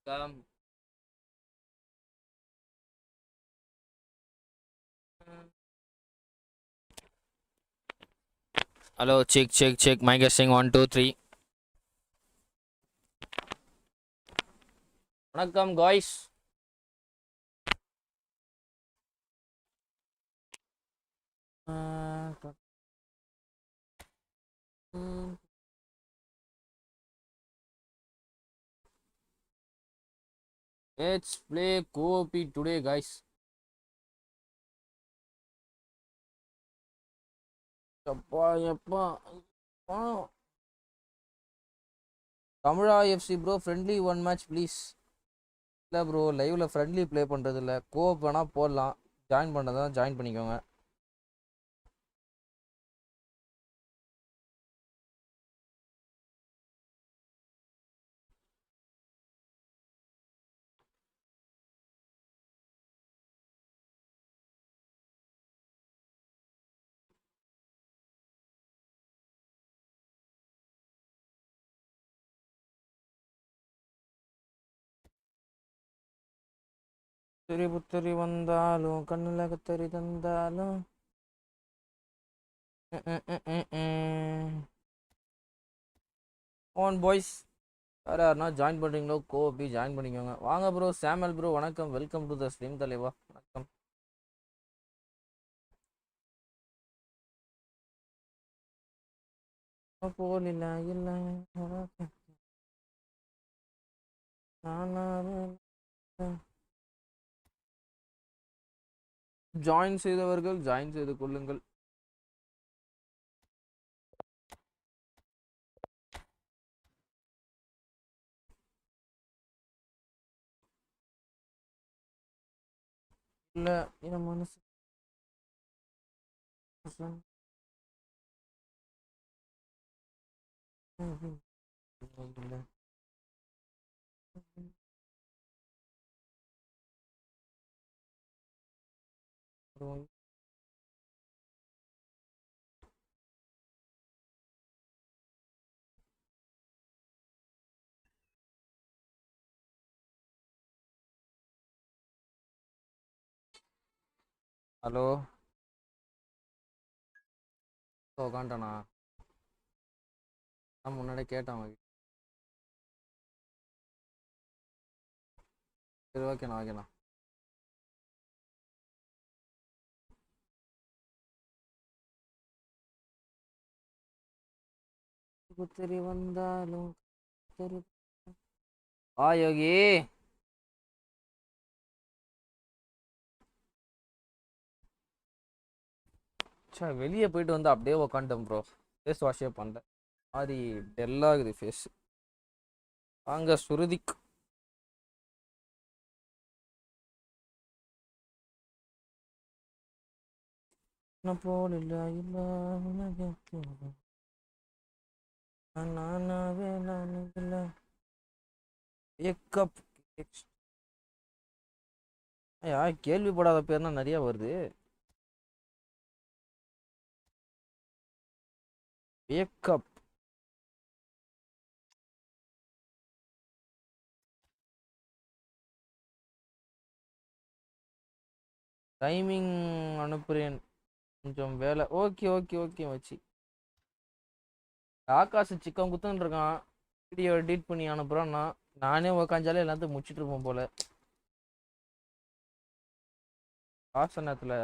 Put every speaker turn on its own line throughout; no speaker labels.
Come. Hello, check. My guessing 1, 2, 3. வணக்கம் guys. Let's play co-op today, guys. எப்பா தமிழா FC bro friendly 1 match please. இல்லை bro, லைவ்ல friendly play பண்ணுறது இல்லை. Co-op வேணால் போடலாம். ஜாயின் பண்ணுறதா ஜாயின் பண்ணிக்கோங்க. புத்தரி புத்தரி வந்தாலும் கண்ணில் கத்தரி தந்தாலும் ஆன் பாய்ஸ். யாருன்னா ஜாயின் பண்ணுறீங்களோ கோபி ஜாயின் பண்ணிக்கோங்க. வாங்க ப்ரோ. சாமல் ப்ரோ வணக்கம். வெல்கம் டு த ஸ்ட்ரீம் தலைவா. வணக்கம். போலில்ல இல்லை ஜாயின் செய்தவர்கள் ஜாயின் செய்து கொள்ளுங்கள். இல்லை என் மனசு ஹலோ உக்காண்டானா? நான் முன்னாடியே கேட்டேன். சரி ஓகேண்ணா ஓகேண்ணா. புத்தரி வந்தாலும் ஆ யோகி சார் வெளியே போயிட்டு வந்து அப்படியே உக்காண்டேன் ப்ரோ. ஃபேஸ் வாஷே பண்ணல. மாதிரி டெல்லாகுது ஃபேஸ். வாங்க சுருதிக். போல் இல்லை இல்லை கேள்விப்படாத பேர்னா நிறைய வருது. வேக்கப் டைமிங் அனுப்புறேன் கொஞ்சம் வேலை. ஓகே ஓகே ஓகே வச்சு ஆகாசு சிக்கன் குத்துன்னு இருக்கான். வீடியோ எடிட் பண்ணி அனுப்புறான்னா நானே உக்காஞ்சாலே எல்லாத்தையும் முடிச்சுட்டு இருப்போம் போல. ஆசனத்தில்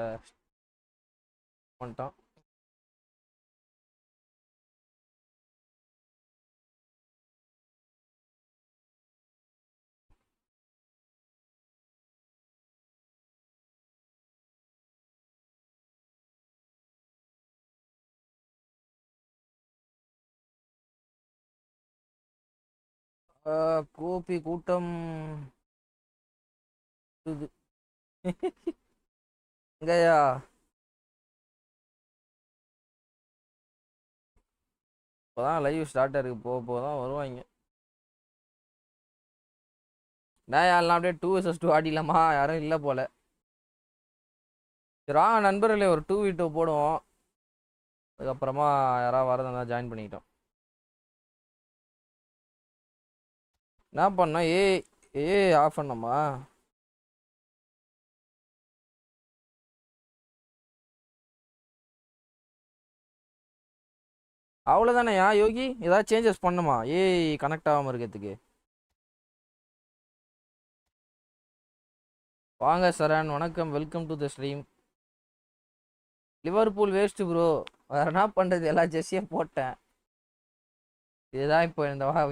பண்ணிட்டான். கோபி கூட்டம் எங்கயா? இப்போதான் லைவ் ஸ்டார்ட் ஆயிருக்கு. போதான் வருவாங்க. நான் யாரெல்லாம் அப்படியே 2 vs 2 ஆடிலாமா? யாரும் இல்லை போல. சரி நண்பர்களே ஒரு 2v2 போடுவோம். அதுக்கப்புறமா யாராவது வரதா ஜாயின் பண்ணிக்கிட்டோம். என்ன பண்ணோம்? ஆஃப் பண்ணமா? அவ்வளோதானயா யோகி? ஏதாவது சேஞ்சஸ் பண்ணுமா கனெக்ட் ஆகாமல் இருக்கிறதுக்கு? வாங்க சரண், வணக்கம், welcome to the stream. Liverpool waste bro. வேற என்ன பண்ணுறது, எல்லா ஜெர்சியும் போட்டேன். இதுதான் இப்போ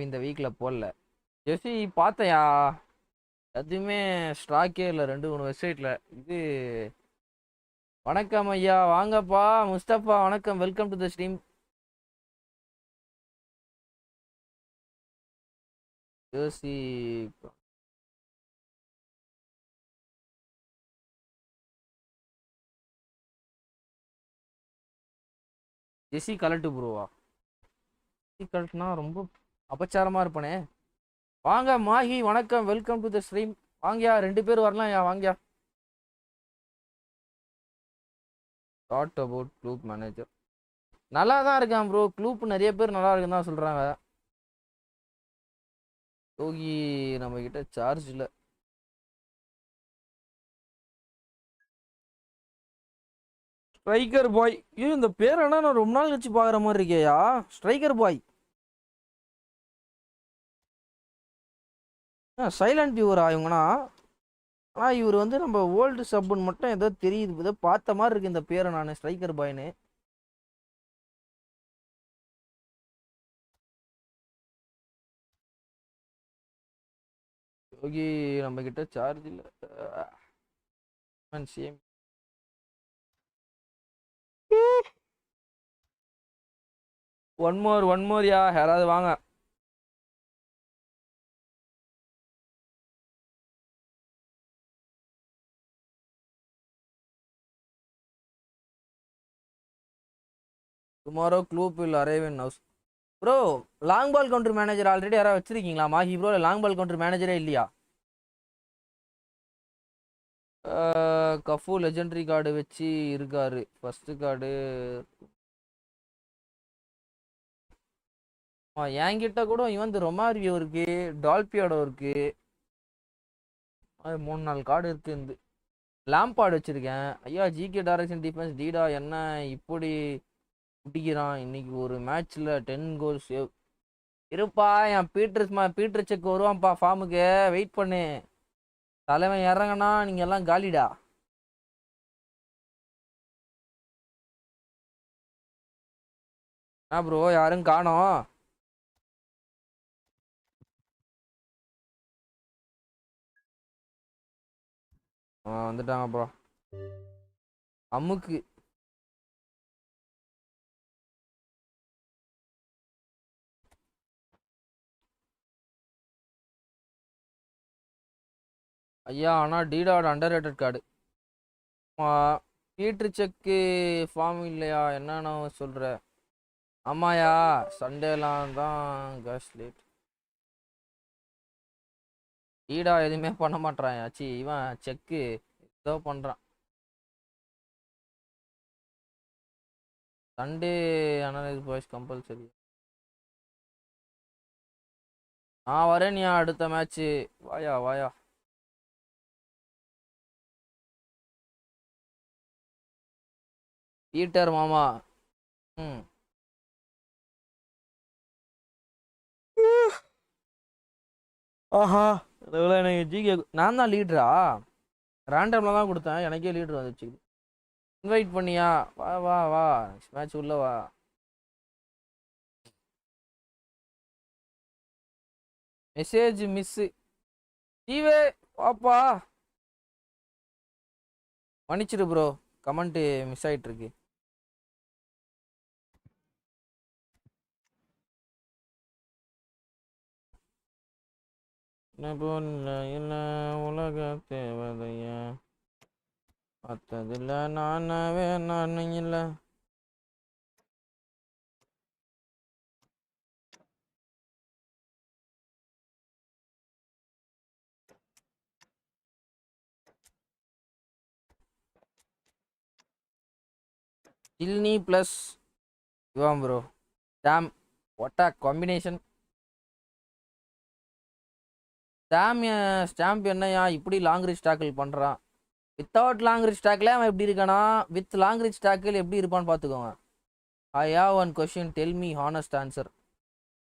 இந்த வீக்கில் போடல ஜெர்சி. பார்த்தையா, எதுவுமே ஸ்டாக்கே இல்லை 2-3 வெப்சைட்டில். இது வணக்கம் ஐயா, வாங்கப்பா முஸ்தபா, வணக்கம், welcome to the stream. Jersey jersey கலட்டு ப்ரோவா? ஜெர்சி கலட்டுனா ரொம்ப அபச்சாரமாக இருப்பனே. வாங்க மாஹி, வணக்கம், வெல்கம் டு த ஸ்ட்ரீம். வாங்கயா, 2 பேர் வரலாம்யா, வாங்கயா. தாட் அபவுட் க்ளூப் மேனேஜர் நல்லா தான் இருக்கான் ப்ரோ. க்ளூப் நிறைய பேர் நல்லா இருக்குன்னு தான் சொல்கிறாங்க. யோகி நம்ம கிட்ட சார்ஜ் இல்லை. ஸ்ட்ரைக்கர் பாய், இந்த பேர் என்ன நான் ரொம்ப நாள் கழிச்சு பார்க்குற மாதிரி இருக்கேயா. ஸ்ட்ரைக்கர் பாய், சைலண்ட் வியூவரா இவங்கண்ணா? ஆனால் இவர் வந்து நம்ம ஓல்டு சப்புன்னு மட்டும் ஏதோ தெரியுது, ஏதோ பார்த்த மாதிரி இருக்கு இந்த பேரை நான், ஸ்ட்ரைக்கர் பாய்னு. யோகி நம்ம கிட்ட சார்ஜ் இல்லை. சேம். ஒன் மோர் யா, யாராவது வாங்க. Tomorrow club will arrive in house. Bro, long ball counter manager already யாராவது வச்சிருக்கீங்களா Mahi bro? Long ball counter மேனேஜரே இல்லையா? கஃபு லெஜெண்டரி கார்டு வச்சு இருக்காரு. ஃபர்ஸ்ட் கார்டு என்கிட்ட கூட இவன் ரொமாரியோ இருக்கு, டால்பியாடோ இருக்கு, அது 3-4 கார்டு இருக்கு. இந்த லாம்பார்டு வச்சிருக்கேன். ஐயா ஜிகே டைரக்ஷன் டிஃபென்ஸ் டீடா என்ன இப்படி பிடிக்கிறான் இன்னைக்கு ஒரு மேட்ச்ல 10 கோல் சேவ். இருப்பா, என் பீட்டர் செக் வருவான்ப்பா ஃபார்முக்கு, வெயிட் பண்ணு. தலைவன் இறங்கனா நீங்க எல்லாம் காலிடா. ப்ரோ யாரும் காணோம். வந்துட்டாங்க ப்ரோ. அம்முக்கு ஐயா, ஆனால் டீடாவோட அண்டர் ரேட்டட் கார்டு. பீட்ரு செக்கு ஃபார்ம் இல்லையா? என்னன்னு சொல்கிற? ஆமாயா, சண்டேலாம் தான் கேஷ் லேட். டீடா எதுவுமே பண்ண மாட்டான் ஆச்சு. இவன் செக்கு ஏதோ பண்ணுறான். Sunday analyse boys compulsory. வரேன்யா அடுத்த மேட்ச்சு. வாயா வாயா. பீட்டர் மாமா. ம். ஆஹா, எனக்கு ஜிகே நான் தான் லீடரா? ரேண்டமில் தான் கொடுத்தேன், எனக்கே லீடர் வந்துச்சு. இன்வைட் பண்ணியா? வா வா வா, மேட்ச் உள்ள வா. Message miss. ஜீவே வாப்பா. மன்னிச்சிடு ப்ரோ, கமெண்ட்டு மிஸ் ஆகிட்டு இருக்கு. இல்லை உலக தேவதைய மற்றதில்ல நானவே நான் இல்லை. Chilni plus Ivan bro. Damn, what a combination. Stamp என்னையா இப்படி லாங் ரீச் டேக்கிள் பண்ணுறான்? வித்தவுட் லாங் ரீச் டேக்கில் அவன் எப்படி இருக்கானா, வித் லாங் ரீச் டேக்கிள் எப்படி இருப்பான்னு பார்த்துக்கோங்க. I have one question, tell me honest answer.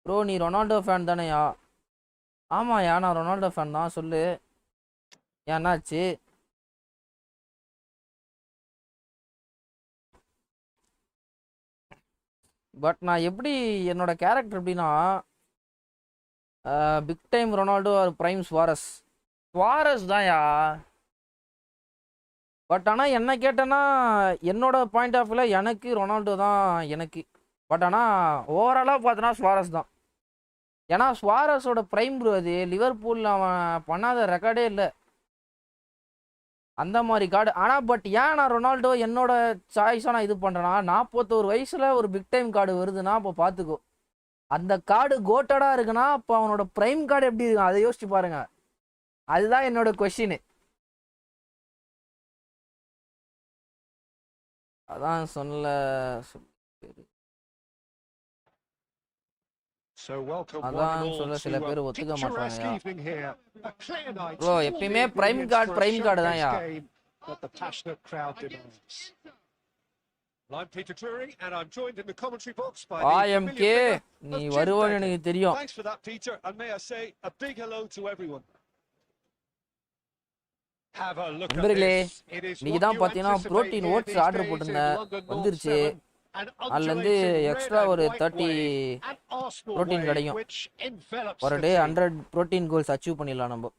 Bro நீ ரொனால்டோ ஃபேன் தானேயா? ஆமாயா நான் ரொனால்டோ ஃபேன் தான். சொல்லு என்னாச்சு? பட் நான் எப்படி என்னோட கேரக்டர் எப்படின்னா, big time Ronaldo or prime Suarez. Suarez தான்யா. பட் ஆனால் என்ன கேட்டேன்னா என்னோட பாயிண்ட் ஆஃப் வியூவில் எனக்கு ரொனால்டோ தான் எனக்கு. பட் ஆனால் ஓவராலாக பார்த்தோன்னா சுவாரஸ் தான். ஏன்னா சுவாரஸோட பிரைம் ப்ரோ அது. லிவர்பூலில் அவன் பண்ணாத ரெக்கார்டே இல்லை அந்த மாதிரி கார்டு. ஆனால் பட் ஏன் நான் ரொனால்டோ என்னோட சாய்ஸாக நான் இது பண்ணுறேன்னா, 41 வயசில் ஒரு பிக் டைம் கார்டு வருதுன்னா அப்போ பார்த்துக்கோ. அந்த கார்டு கோட்டடாக இருக்குன்னா அப்போ அவனோட பிரைம் கார்டு எப்படி இருக்கும் அதை யோசிச்சு பாருங்க. அதுதான் என்னோட கொஸ்டின். அதான் சொன்னல. அதான் சொல்ல சில பேர் ஒத்துக்க மாட்டாங்க. ப்ரோ எப்பயுமே பிரைம் கார்டு தான்யா. IMK நீ வருவன்னு எனக்கு தெரியும். நண்பர்களே நீங்க தான் பாத்தீங்கன்னா புரோட்டீன் ஓட்ஸ் ஆர்டர் போட்டிருந்தேன், வந்துருச்சு. அதுலேருந்து எக்ஸ்ட்ரா ஒரு 30 புரோட்டீன் கிடைக்கும். ஒரு டே 100 புரோட்டீன் கோல்ஸ் அச்சீவ் பண்ணிடலாம் நம்ம.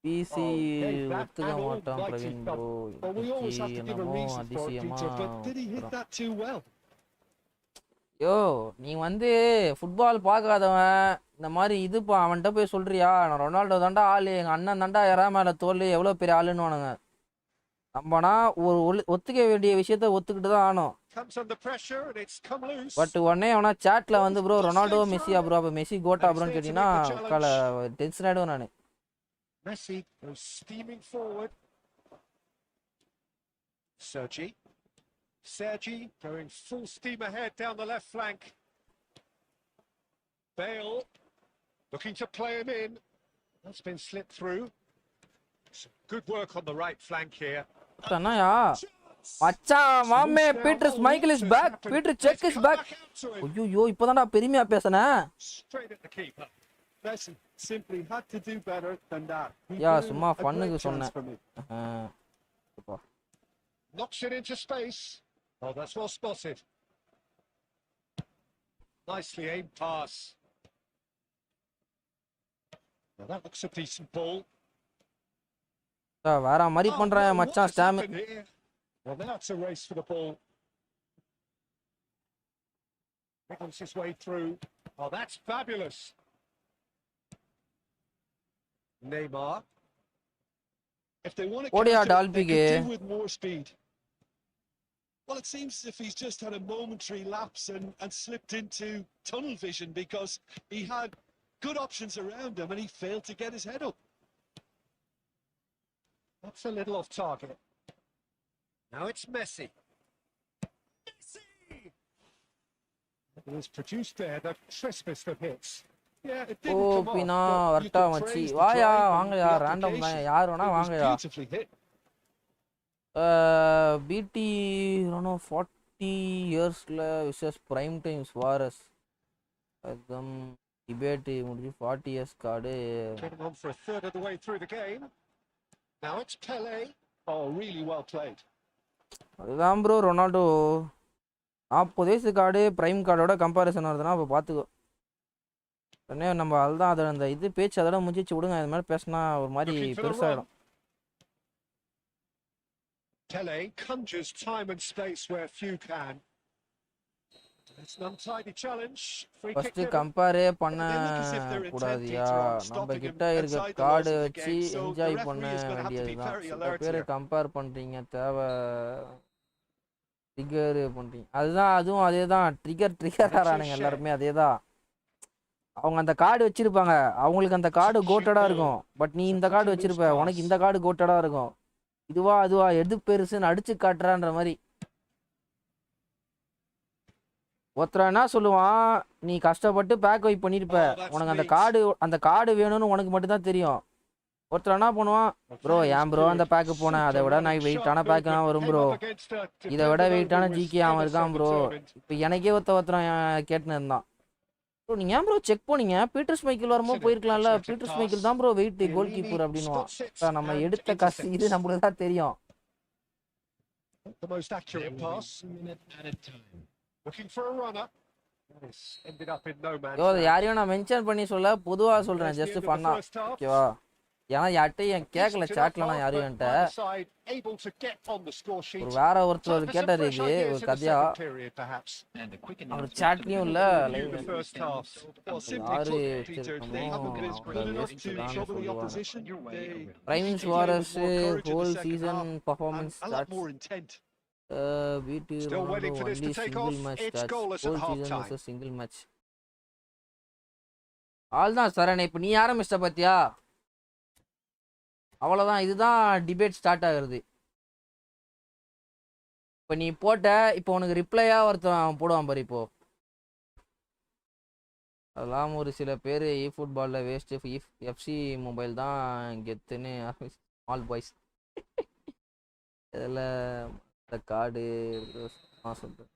பிசி ஒத்துக்க மாட்டான் பிரவீன் ப்ரோ. என்னமோ அதிசயமா. யோ நீ வந்து ஃபுட்பால் பார்க்காதவன் இந்த மாதிரி இதுப்பா அவன்கிட்ட போய் சொல்றியா நான் ரொனால்டோ தாண்டா ஆளு, எங்கள் அண்ணன் தாண்டா யாரா மேலே தோல் எவ்வளோ பெரிய ஆளுன்னு நம்மனா ஒரு ஒத்துக்க வேண்டிய விஷயத்த ஒத்துக்கிட்டு தான் ஆனோம். பட் உடனே அவனா சாட்ல வந்து ப்ரோ ரொனால்டோ மெஸ்ஸியா ப்ரோ, அப்போ மெஸ்ஸி கோட்டா ப்ரோன்னு கேட்டீங்கன்னா டென்ஷன் ஆகிடுவேன் நான். Messi goes steaming forward.
Sergi going full steam ahead down the left flank. Bale looking to play him in. That's been slipped through. Some good work on the right flank here.
Tanaya. Acha mamme Peter Michael is back. Peter check is back. Ayyo ipodana பெருமையா பேசனே.
Straight at the keeper. Messi simply had to do better than that.
Yeah, சும்மா ஃபன்னுக்கு சொன்னேன்.
Knocks it into space. Oh, that's well spotted. Nicely aimed pass. Now that looks a decent ball.
வேற மாதிரி பண்றான் மச்சான் ஸ்டாம்.
Well, now it's a race for the ball. Wiggles his way through. Oh, that's fabulous. Neymar. If they want to counter, they could do with more speed. Well, it seems as if he's just had a momentary lapse and slipped into tunnel vision because he had good options around him and he failed to get his head up. That's a little off target. Now it's Messi. It was produced there, the crispest of hits. Yeah, it didn't come off,
Pina
but you
varta
could
machi
praise the
vaaya
drive
vaanga
and
ya
the
random
application.
yaar ona
It was
vaanga ya
beautifully hit.
BT Rono 40 years versus prime time Suarez. Ekdam debate mudiji 40 years card
Getting on for a third of the way through the game. Now it's Pele. Oh, really well played.
அதுதான் bro Ronaldo 40 வயசு card prime கார்டோட comparison வருதுன்னா அப்போ பார்த்துக்கோ. உடனே நம்ம அதுதான் அதை அந்த இது பேச்சு அதோட முடிச்சு விடுங்க. இது மாதிரி பேசினா ஒரு மாதிரி பெருசாகிடும்.
Pele conjures time and space where few can. It's an untidy challenge.
First compare பண்ண கூடாதியா, நம்ம கிட்ட இருக்க கார்டு வச்சு என்ஜாய் பண்ண வேண்டியதுதான். சில பேர் கம்பேர் பண்றீங்க, தேவை ட்ரிகர் பண்றீங்க. அதுவும் அதே தான். ட்ரிகர் ஆறானுங்க எல்லாருமே அதே தான். அவங்க அந்த கார்டு வச்சிருப்பாங்க, அவங்களுக்கு அந்த கார்டு கோட்டடா இருக்கும். பட் நீ இந்த கார்டு வச்சிருப்ப, உனக்கு இந்த கார்டு கோட்டடா இருக்கும். இதுவா அதுவா எது பெருசுன்னு அடிச்சு காட்டுறான்ற மாதிரி. ஒருத்தர் என்ன சொல்லுவான், நீ கஷ்டப்பட்டு பேக் வைப் பண்ணியிருப்ப, உனக்கு அந்த கார்டு வேணும்னு உனக்கு மட்டும்தான் தெரியும். ஒருத்தர் என்ன பண்ணுவான், ப்ரோ ஏன் ப்ரோ அந்த பேக்கு போனேன், அதை விட நான் வெயிட்டான பேக்கு தான் வரும் ப்ரோ, இதை விட வெயிட்டான ஜிகே அவன் இருக்கான் ப்ரோ. இப்போ எனக்கே ஒருத்தன் கேட்டுன்னு இருந்தான், ப்ரோ நீங்கள் ஏன் ப்ரோ செக் போனீங்க, பீட்டர்ஸ் மைக்கிள் வரும்போது போயிருக்கலாம்ல, பீட்டர்ஸ் மைக்கிள் தான் ப்ரோ வெயிட் கோல் கீப்பர் அப்படின்னுவான். நம்ம எடுத்த கஷ்டம் இது நம்மளுக்கு தான் தெரியும்.
The most accurate pass. Looking for a runner. This ended up in no man's land.
யாரையும் நான் மென்ஷன் பண்ணி சொல்ல, பொதுவா சொல்றேன், ஜஸ்ட் ஃபன்னா, ஓகேவா? ஏன்னா யார்ட்டையும் கேட்கல சாட்ல, நான் யாரும் என்கிட்ட ஒரு வேற ஒருத்தர் கேட்டாரு இது ஒரு கதையா, அவர் சாட்லயும் இல்ல யாரு பிரைமின்ஸ் வாரஸ் ஹோல் சீசன் பர்ஃபார்மன்ஸ் வீட்டு single match whole season single match all தான் சார். இப்போ நீ ஆரம்பிச்சிட்ட பாத்தியா, அவ்வளோதான், இதுதான் டிபேட் ஸ்டார்ட் ஆகுறது. இப்போ நீ போட்ட, இப்போ உனக்கு ரிப்ளையாக ஒருத்தன் போடுவான் பாரு. இப்போ அதெல்லாம் ஒரு சில பேர் ஃபுட்பாலில் வேஸ்ட்டு, எஃப்சி மொபைல் தான் கெத்துன்னு ஆல் பாய்ஸ் இதில் இந்த கார்டு சொல்கிறேன்.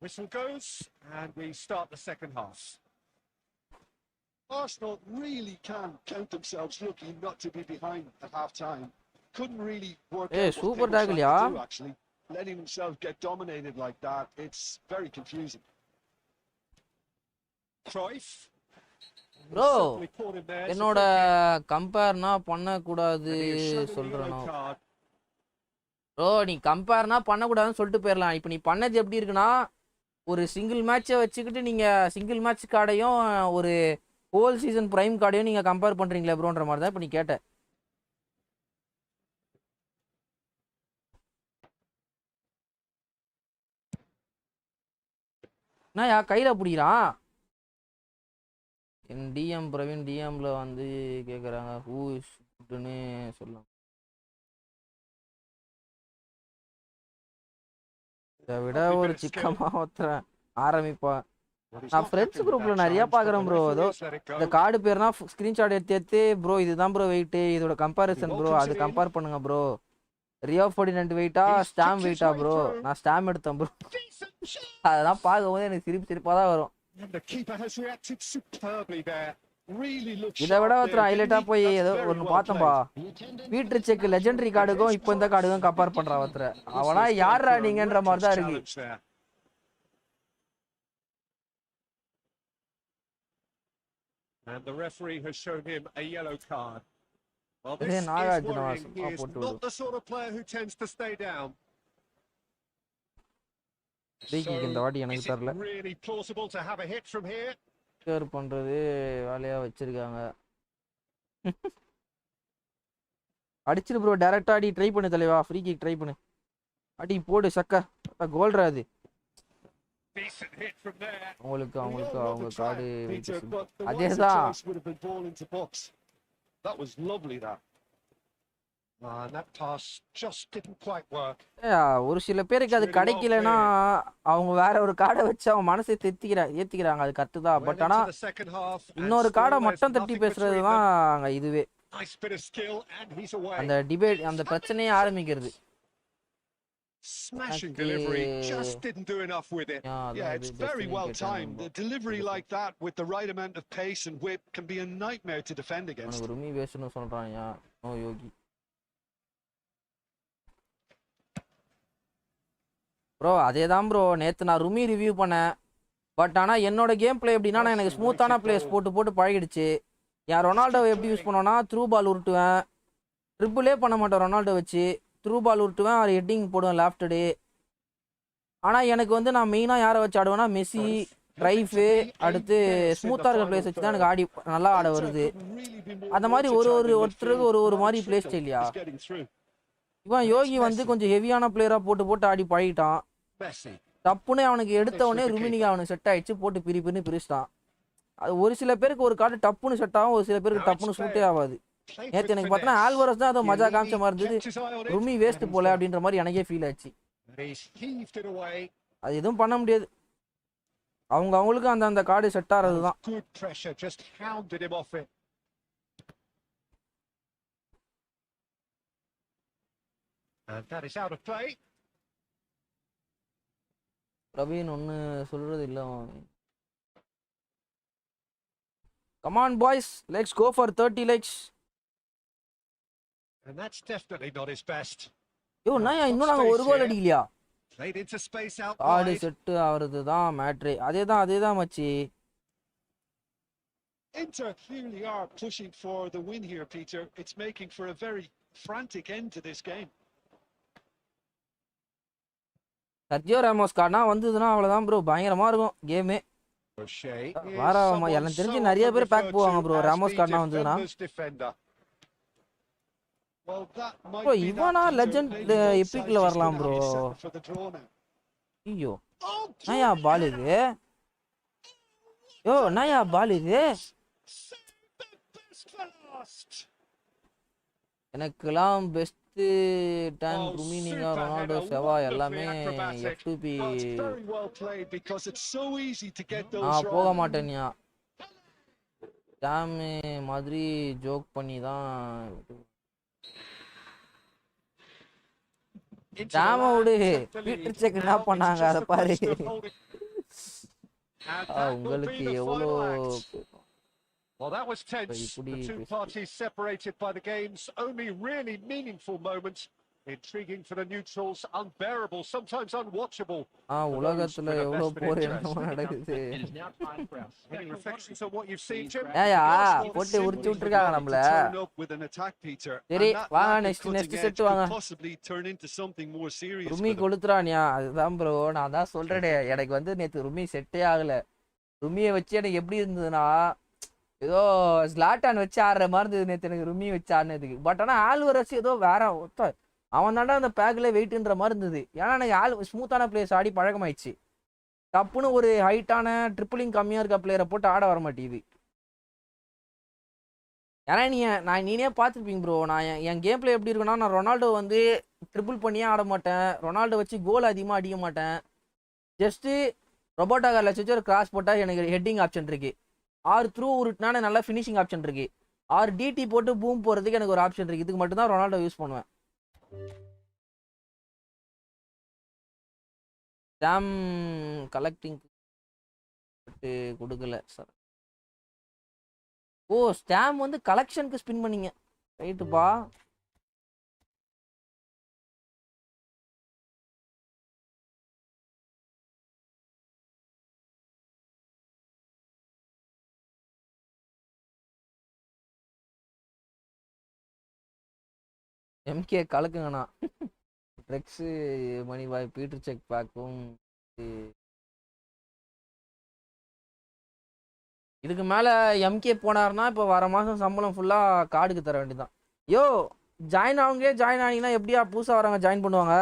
Whistle goes and we start the second half. Arsenal really can count themselves lucky not to be behind at half time. Couldn't really work out what they were trying to do, actually. Letting themselves get dominated like that, it's very confusing. Cruyff.
Bro, என்னோட கம்பேர்னா பண்ணக்கூடாது சொல்கிறேன். Bro நீ கம்பேர்னா பண்ணக்கூடாதுன்னு சொல்லிட்டு போயிடலாம். இப்போ நீ பண்ணது எப்படி இருக்குன்னா, ஒரு சிங்கிள் மேட்சை வச்சுக்கிட்டு நீங்கள் சிங்கிள் மேட்ச் கார்டையும் ஒரு ஹோல் சீசன் பிரைம் கார்டையும் நீங்கள் கம்பேர் பண்ணுறீங்களே ப்ரோன்ற மாதிரி தான் இப்போ நீ கேட்ட. என்னயா கையில் பிடிக்கிறான்? என் டிஎம் பிரவீன் டிஎம்ல வந்து கேட்குறாங்க ஹூ இஸ் குட்னு சொல்லலாம். இதை விட ஒரு சிக்கமா ஒருத்தன் ஆரம்பிப்பான். நான் ஃப்ரெண்ட்ஸ் குரூப்ல நிறைய பாக்குறேன் ப்ரோ. ஏதோ இந்த கார்டு பேர்னா ஸ்கிரீன்ஷாட் எடுத்து ப்ரோ இதுதான் ப்ரோ வெயிட், இதோட கம்பாரிசன் ப்ரோ, அது கம்பேர் பண்ணுங்க ப்ரோ. ரியோ 42 வெயிட்டா ஸ்டாம் வெயிட்டா ப்ரோ, நான் ஸ்டாம் எடுத்தேன் ப்ரோ. அதெல்லாம் பார்க்கும்போது எனக்கு சிரிப்பா தான் வரும். இதை விட ஒருத்தர் ஹைலைட்டா போய் ஏதோ ஒன்று பார்த்தோம்பா, பீட்டர் செக் லெஜெண்டரி கார்டுக்கும் இப்போ இந்த கார்டுக்கும் கம்பேர் பண்றான் ஒருத்தர். அவனா யாரா நீங்கன்ற மாதிரி தான் இருக்கு.
And the referee has shown him a yellow card. Well,
this
is worrying. He is not the sort of player who tends to stay down. So, is it really plausible to have a hit from here?
Care பண்றது வேலையா வச்சிருக்காங்க. அடிச்சிரு bro, டைரக்டா அடி, try பண்ணு தலைவா, free kick try பண்ணு, அடி போடு சக்க, கோல்ரா அது. அவங்களுக்கு அவங்க கார்டு அதேதான். ஒரு சில பேருக்கு அது கிடைக்கலன்னா அவங்க வேற ஒரு கார்டை வச்சு அவங்க மனசை ஏத்திக்கிறாங்க, அது கரெக்ட் தான். பட் ஆனா இன்னொரு கார்டை மட்டும் தட்டி பேசுறதுதான் அங்க இதுவே அந்த டிபேட், அந்த பிரச்சனையே ஆரம்பிக்கிறது.
Smashing delivery, just didn't do enough with it. Yeah, it's very well timed. The delivery like that with the right amount of pace and whip can be a nightmare to defend against.
ரூமி வேஸ்ட்னு சொல்றான்யா. No Yogi bro, அதேதான் bro. நேத்து நான் Rumi review பண்ணேன். But ஆனா என்னோட game play எப்படின்னா, எனக்கு ஸ்மூத்தான பிளேஸ் போட்டு பழகிடுச்சு. என் ரொனால்டோவை எப்படி யூஸ் பண்ணுவேன்னா, த்ரூ பால் உருட்டுவேன், ட்ரிபிளே பண்ண மாட்டேன் ரொனால்டோ வச்சு, த்ரூ பால் உருட்டுவேன், ஒரு ஹெட்டிங் போடுவேன் லேஃப்டடு. ஆனால் எனக்கு வந்து நான் மெயினாக யாரை வச்சு ஆடுவேன்னா, மெஸ்ஸி, ட்ரைஃபு, அடுத்து ஸ்மூத்தாக இருக்கிற பிளேஸ் வச்சு தான் எனக்கு நல்லா ஆட வருது. அந்த மாதிரி ஒருத்தருக்கு ஒரு மாதிரி பிளே ஸ்டைல்லையா. இவன் யோகி வந்து கொஞ்சம் ஹெவியான பிளேயராக போட்டு ஆடி பழகிட்டான். டப்புன்னு அவனுக்கு எடுத்தவொடனே ருமினிகா அவனுக்கு செட் ஆயிடுச்சு, போட்டு பிரிச்சிட்டான். அது ஒரு சில பேருக்கு ஒரு கார்டு டப்புன்னு செட் ஆகும், ஒரு சில பேருக்கு டப்புன்னு சூட்டே ஆகாது. நேற்று எனக்கு பார்த்தா ஆல்வரஸ் தான் அதை மஜா காமிச்ச மாதிரி இருந்தது, ருமி வேஸ்ட் போல அப்படின்ற மாதிரி எனக்கே ஃபீல் ஆச்சு.
He's heaved it away.
அது எதுவும் பண்ண முடியாது. அவங்களுக்கு அந்த கார்டு செட் ஆறது தான்.
Good pressure, just hounded him off it. And that is out of play.
Praveen ஒன்னு சொல்றது இல்ல. Come on boys, let's go for 30 likes.
And that's definitely not his best.
யோ நான் இன்னும் நாங்க ஒரு கோல் அடிக்கலையா?
Played into space out wide.
Card set ஆவறது தான் மேட்ரே. அதேதான் மச்சி.
Inter clearly are pushing for the win here, Peter. It's making for a very frantic end to this game.
Sergio Ramos கார்டுனா வந்ததுன்னா அவ்வளவுதான் ப்ரோ, பயங்கரமா இருக்கும் கேமே. எனக்கு தெரிஞ்சு நிறைய பேர் பேக் போவாங்க ப்ரோ ராமோஸ் கார்டுனா வந்ததுன்னா. ப்ரோ இவனா லெஜெண்ட் எபிக்ல வரலாம் ப்ரோ. ஐயோ நயா பால் இது. யோ நயா பால் இது. எனக்குலாம் பெஸ்ட் டன் ருமினிங்கா ரொனால்டோ செவா எல்லாமே F2P. போக மாட்டேன்யா. டேம் மாதிரி ஜோக் பண்ணி தான் டேம விடு. பீட்டர் செக் என்ன பண்ணாங்க அத பாரு. உங்களுக்கு எவ்வளோ.
Well, that was tense. The two parties separated by the game's only really meaningful moments. Intriguing for the neutrals, unbearable, sometimes unwatchable.
உலகத்துல எவ்வளவு போர் என்னமா நடக்குது.
Any reflections on what you've seen, Jim?
ஏயா போட்டு உரிச்சு விட்டுருக்காங்க நம்மள. சரி வாங்க நெக்ஸ்ட் செட் வாங்க. ருமி கொளுத்துறானியா? அதுதான் ப்ரோ நான் தான் சொல்றேனே, எனக்கு வந்து நேத்து ருமி செட்டே ஆகல. ருமியை வச்சு எனக்கு எப்படி இருந்ததுன்னா ஏதோ ஸ்லாட்டான் வச்சு ஆடுற மாதிரி இருந்தது நேற்று எனக்கு ருமி வச்சு ஆடினதுக்கு. பட் ஆனால் ஆல்வரஸ் ஏதோ வேற அவன் தாண்டா அந்த பேக்ல வெயிட்ன்ற மாதிரி இருந்தது. ஏன்னா எனக்கு ஸ்மூத்தான பிளேயர்ஸ் ஆடி பழக்கமாயிடுச்சு. டப்புன்னு ஒரு ஹைட்டான ட்ரிப்பிளிங் கம்மியாக இருக்க பிளேயரை போட்டு ஆட வர மாட்டேங்குது. ஏன்னா நீனே பார்த்துருப்பீங்க ப்ரோ, நான் என் கேம் பிளே எப்படி இருக்குன்னா, நான் ரொனால்டோ வந்து ட்ரிபிள் பண்ணியே ஆட மாட்டேன், ரொனால்டோ வச்சு கோல் அதிகமாக அடிக்க மாட்டேன். ஜஸ்ட்டு ரொபோட்டா கார்ல வச்சு ஒரு கிராஸ் போட்டால் எனக்கு ஹெட்டிங் ஆப்ஷன் இருக்கு, ஆர் த்ரூ உருட்டினா நல்லா ஃபினிஷிங் ஆப்ஷன் இருக்கு, ஆர் டிடி போட்டு பூம் போகிறதுக்கு எனக்கு ஒரு ஆப்ஷன் இருக்கு. இதுக்கு மட்டும்தான் ரொனால்டோ யூஸ் பண்ணுவேன். ஸ்டாம் கலெக்டிங் கொடுக்கல சார். ஓ ஸ்டாம் வந்து கலெக்ஷனுக்கு ஸ்பின் பண்ணீங்க, ரைட்டுப்பா. எம்கே கலக்குங்கண்ணா. ட்ரெக்ஸு மணி பாய் பீட்டர் செக் பேக்கும். இதுக்கு மேலே எம்கே போனார்னா இப்போ வர மாதம் சம்பளம் ஃபுல்லாக கார்டுக்கு தர வேண்டியதான். யோ ஜாயின் ஆனீங்கன்னா எப்படியா புதுசாக வரவங்க ஜாயின் பண்ணுவாங்க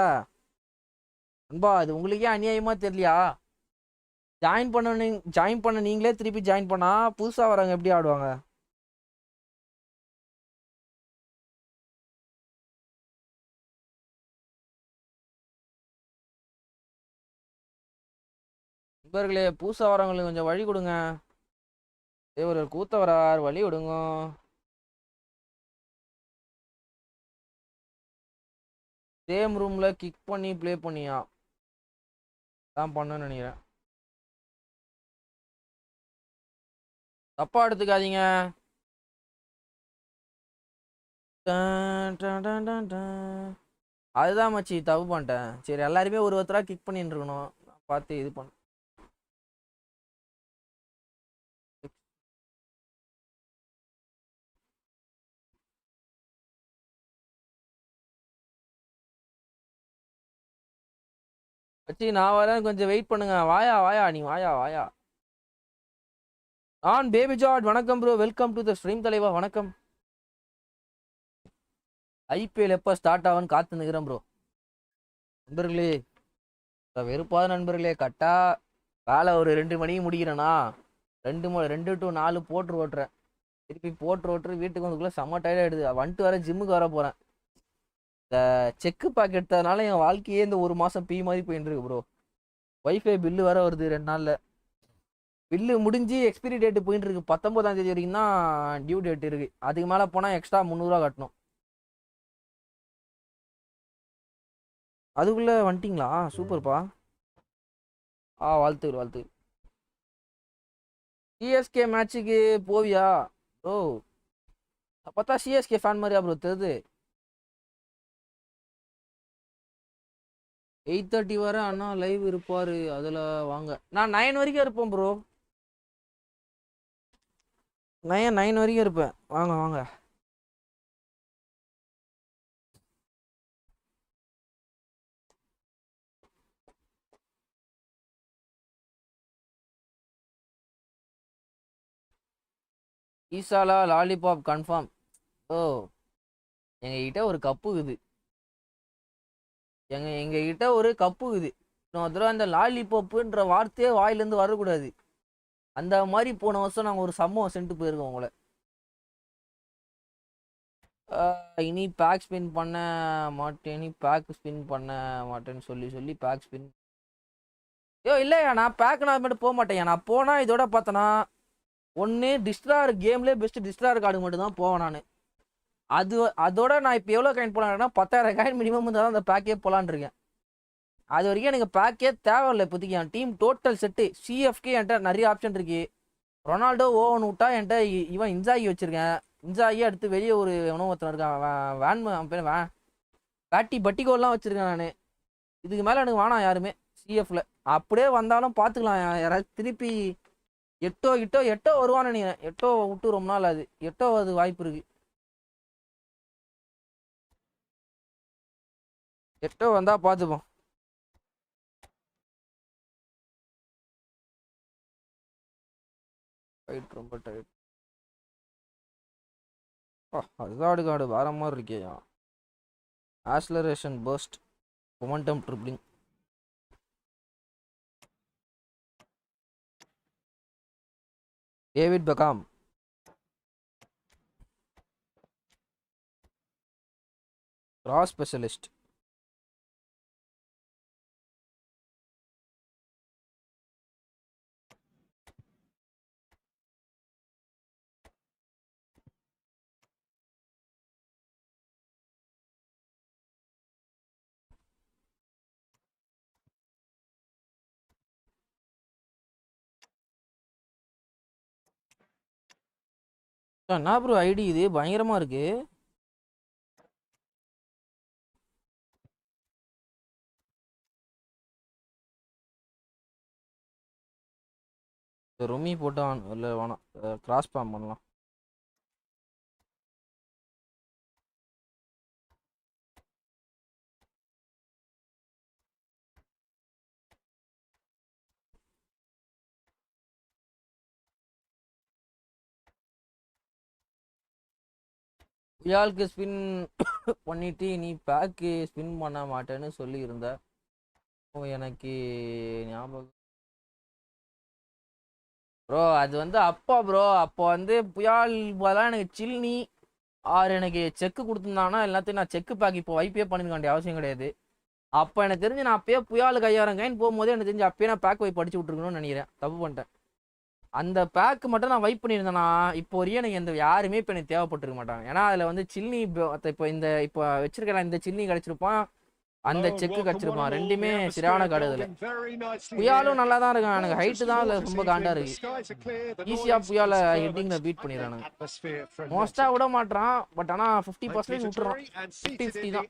அன்பா? அது உங்களுக்கே அநியாயமாக தெரியலையா? ஜாயின் பண்ண நீங்களே திருப்பி ஜாயின் பண்ணால் புதுசாக வரவங்க எப்படி ஆடுவாங்க? நண்பர்களே புதுசாக வரவங்களுக்கு கொஞ்சம் வழி கொடுங்க. ஒரு கூத்த வரார், வழி விடுங்க. சேம் ரூம்ல கிக் பண்ணி ப்ளே பண்ணியா தான் பண்ண நினைக்கிறேன். தப்பா எடுத்துக்காதீங்க. அதுதான் மச்சி தப்பு பண்ணிட்டேன். சரி எல்லாருமே ஒருத்தரா கிக் பண்ணிட்டு இருக்கணும், பார்த்து இது பண்ண. வச்சு நான் வரேன், கொஞ்சம் வெயிட் பண்ணுங்க. வாயா நீ வாயா. பேபி ஜார்ஜ் வணக்கம் bro, welcome to the stream தலைவா. வணக்கம். ஐபிஎல் எப்போ ஸ்டார்ட் ஆகும்னு காத்து நிற்கிறேன் ப்ரோ. நண்பர்களே வெறுப்பாத நண்பர்களே, கட்டா வேலை ஒரு 2 மணிக்கு முடிக்கிறேன்னா 2 to 4 போட்டு ஓட்டுறேன். திருப்பி போட்டு வீட்டுக்கு வந்துக்குள்ள செம்ம டயர்ட் ஆகிடுது. வந்துட்டு வர ஜிம்முக்கு வர போகிறேன். இந்த செக்கு பேக் எடுத்ததுனால என் வாழ்க்கையே இந்த ஒரு மாசம் பீ மாதிரி போயிட்டு இருக்கு ப்ரோ. வைஃபை பில்லு வேற வருது 2 நாள்ல. பில்லு முடிஞ்சு எக்ஸ்பிரி டேட் போயிட்டு இருக்கு. 19ஆம் தேதி வரைக்கும் தான் டியூ டேட் இருக்கு. அதுக்கு மேல போனா எக்ஸ்ட்ரா 300 ரூபா கட்டணும். அதுக்குள்ள வந்துட்டீங்களா? சூப்பர்ப்பா. வாழ்த்துக்கள் வாழ்த்துக்கள். சிஎஸ்கே மேட்சுக்கு போவியா? ஓ பார்த்தா சிஎஸ்கே ஃபேன் மாதிரியா ப்ரோ தெரியுது. 8:30 வரை அண்ணா லைவ் இருப்பாரு. அதில் வாங்க. நான் 9 வரைக்கும் இருப்பேன் ப்ரோ. 9 வரைக்கும் இருப்பேன். வாங்க வாங்க. ஈசாலா லாலிபாப் கன்ஃபார்ம். ஓ எங்ககிட்ட ஒரு கப்பு இருக்குது. எங்ககிட்ட ஒரு கப்பு இருக்குது. இன்னொரு தடவை அந்த லாலிபாப்புன்ற வார்த்தையே வாயிலேருந்து வரக்கூடாது. அந்த மாதிரி போன வருஷம் நாங்கள் ஒரு சம்பவம் சென்ட்டு போயிருக்கோம் உங்களை. இனி பேக் ஸ்பின் பண்ண மாட்டேன். இனி பேக் ஸ்பின் பண்ண மாட்டேன்னு சொல்லி பேக் ஸ்பின். இல்லையா நான் பேக் நான் மட்டும் போக மாட்டேன். நான் போனால் இதோட பார்த்தேன்னா ஒன்று டிஸ்ட்ரார் கேம்லேயே பெஸ்ட் டிஸ்ட்ரார் கார்டு மட்டும் தான் போவேன் நான். அதோட நான் இப்போ எவ்வளோ காயின் போலான்னா 10,000 காயின் மினிமம் இருந்தால் தான் அந்த பேக்கே போலான் இருக்கேன். அது வரைக்கும் எனக்கு பேக்கே தேவையில்லை இப்போதைக்கு. என் டீம் டோட்டல் செட்டு சிஎஃப்கே என்கிட்ட நிறைய ஆப்ஷன் இருக்கு. ரொனால்டோ ஓவன் விட்டா என்கிட்ட இவன் இன்சாகி வச்சிருக்கேன். இன்சாகி அடுத்து வெளியே ஒரு ஒருத்தன் இருக்கான். பட்டிகோல்லாம் வச்சிருக்கேன் நான். இதுக்கு மேலே எனக்கு வேணாம் யாருமே சிஎஃப்ல. அப்படியே வந்தாலும் பார்த்துக்கலாம். யாராவது திருப்பி எட்டோ வருவான்னு நினைக்கிறேன். எட்டோ விட்டு ரொம்ப நாள் அது. எட்டோ அது வாய்ப்பு இருக்கு. எட்டோ வந்தா பார்த்துப்போம். ரொம்ப டைட். ஹசார்டு கார்டு வேற மாதிரி இருக்கேயா. Acceleration first momentum dribbling. David Beckham. Cross specialist. என்ன ப்ரோ ஐடி இது பயங்கரமா இருக்கு. ரொமி போட்டான் இல்லை வேணாம். கிராஸ் பாம் பண்ணலாம். புயாலுக்கு ஸ்பின் பண்ணிட்டு நீ பேக்கு ஸ்பின் பண்ண மாட்டேன்னு சொல்லி இருந்த. எனக்கு ஞாபகம் ப்ரோ. அது வந்து அப்போ ப்ரோ அப்போ வந்து புயால் போதெல்லாம் எனக்கு சில்னி எனக்கு செக்கு கொடுத்துருந்தாங்கன்னா எல்லாத்தையும் நான் செக்கு பேக் இப்போ வைப்பே பண்ணிருக்க வேண்டிய அவசியம் கிடையாது. அப்போ எனக்கு தெரிஞ்சு நான் அப்பயே புயாலுக்கு 5000 காயின் போகும்போது எனக்கு தெரிஞ்சு அப்பயே நான் பேக் வைப் படிச்சு விட்டுருக்கணும்னு நினைக்கிறேன். தப்பு பண்ணிட்டேன். அந்த பேக்கு மட்டும் நான் வைப் பண்ணியிருந்தேன்னா இப்போ வரையும் எனக்கு எந்த யாருமே இப்போ எனக்கு தேவைப்பட்டிருக்க மாட்டாங்க. ஏன்னா அதில் வந்து சில்னி இப்போ வச்சிருக்கிற இந்த சில்னி கிடச்சிருப்பான். அந்த செக்கு கிடச்சிருப்பான். ரெண்டுமே சரியான கார்டு. இதில் புயாலும் நல்லா தான் இருக்கான். எனக்கு ஹைட்டு தான் அதில் ரொம்ப காண்டா இருக்கு. ஈஸியாக புயால ஹெட்டிங்கில் பீட் பண்ணிடுறானுங்க. மோஸ்ட்டாக விட மாட்டான். பட் ஆனால் 50% விட்டுறான். 50-50 தான்.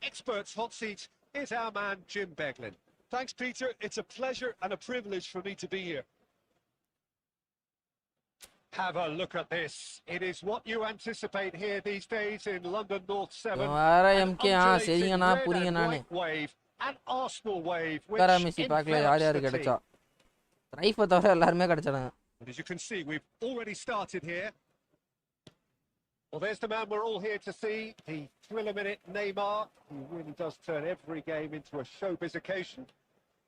Is our man Jim Beglin. Thanks, Peter. It's a pleasure and a privilege for me to be here. Have a look at this. It is what you anticipate here these days in London North 7. An undulating red and white wave, an Arsenal wave, which envelops the team. And as you can see, we've already started here. Well, there's the man we're all here to see, the thriller-minute Neymar, who really does turn every game into a showbiz occasion.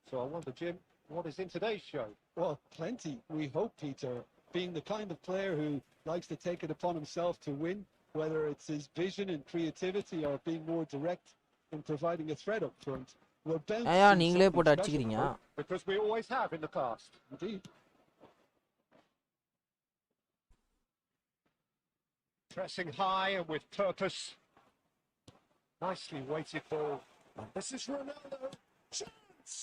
So I wonder, Jim, what is in today's show?
Well, plenty, we hope, Peter. Being the kind of player who likes to take it upon himself to win, whether it's his vision and creativity or being more direct,
in providing a threat up front. We're bound to
ஏயா
see
நீங்களே
something
போட்டு
special.
அடிச்சுக்கிறீங்க?
Because we always have in the past.
Indeed.
Pressing high and with purpose. Nicely weighted ball.
And this is Ronaldo. Chance!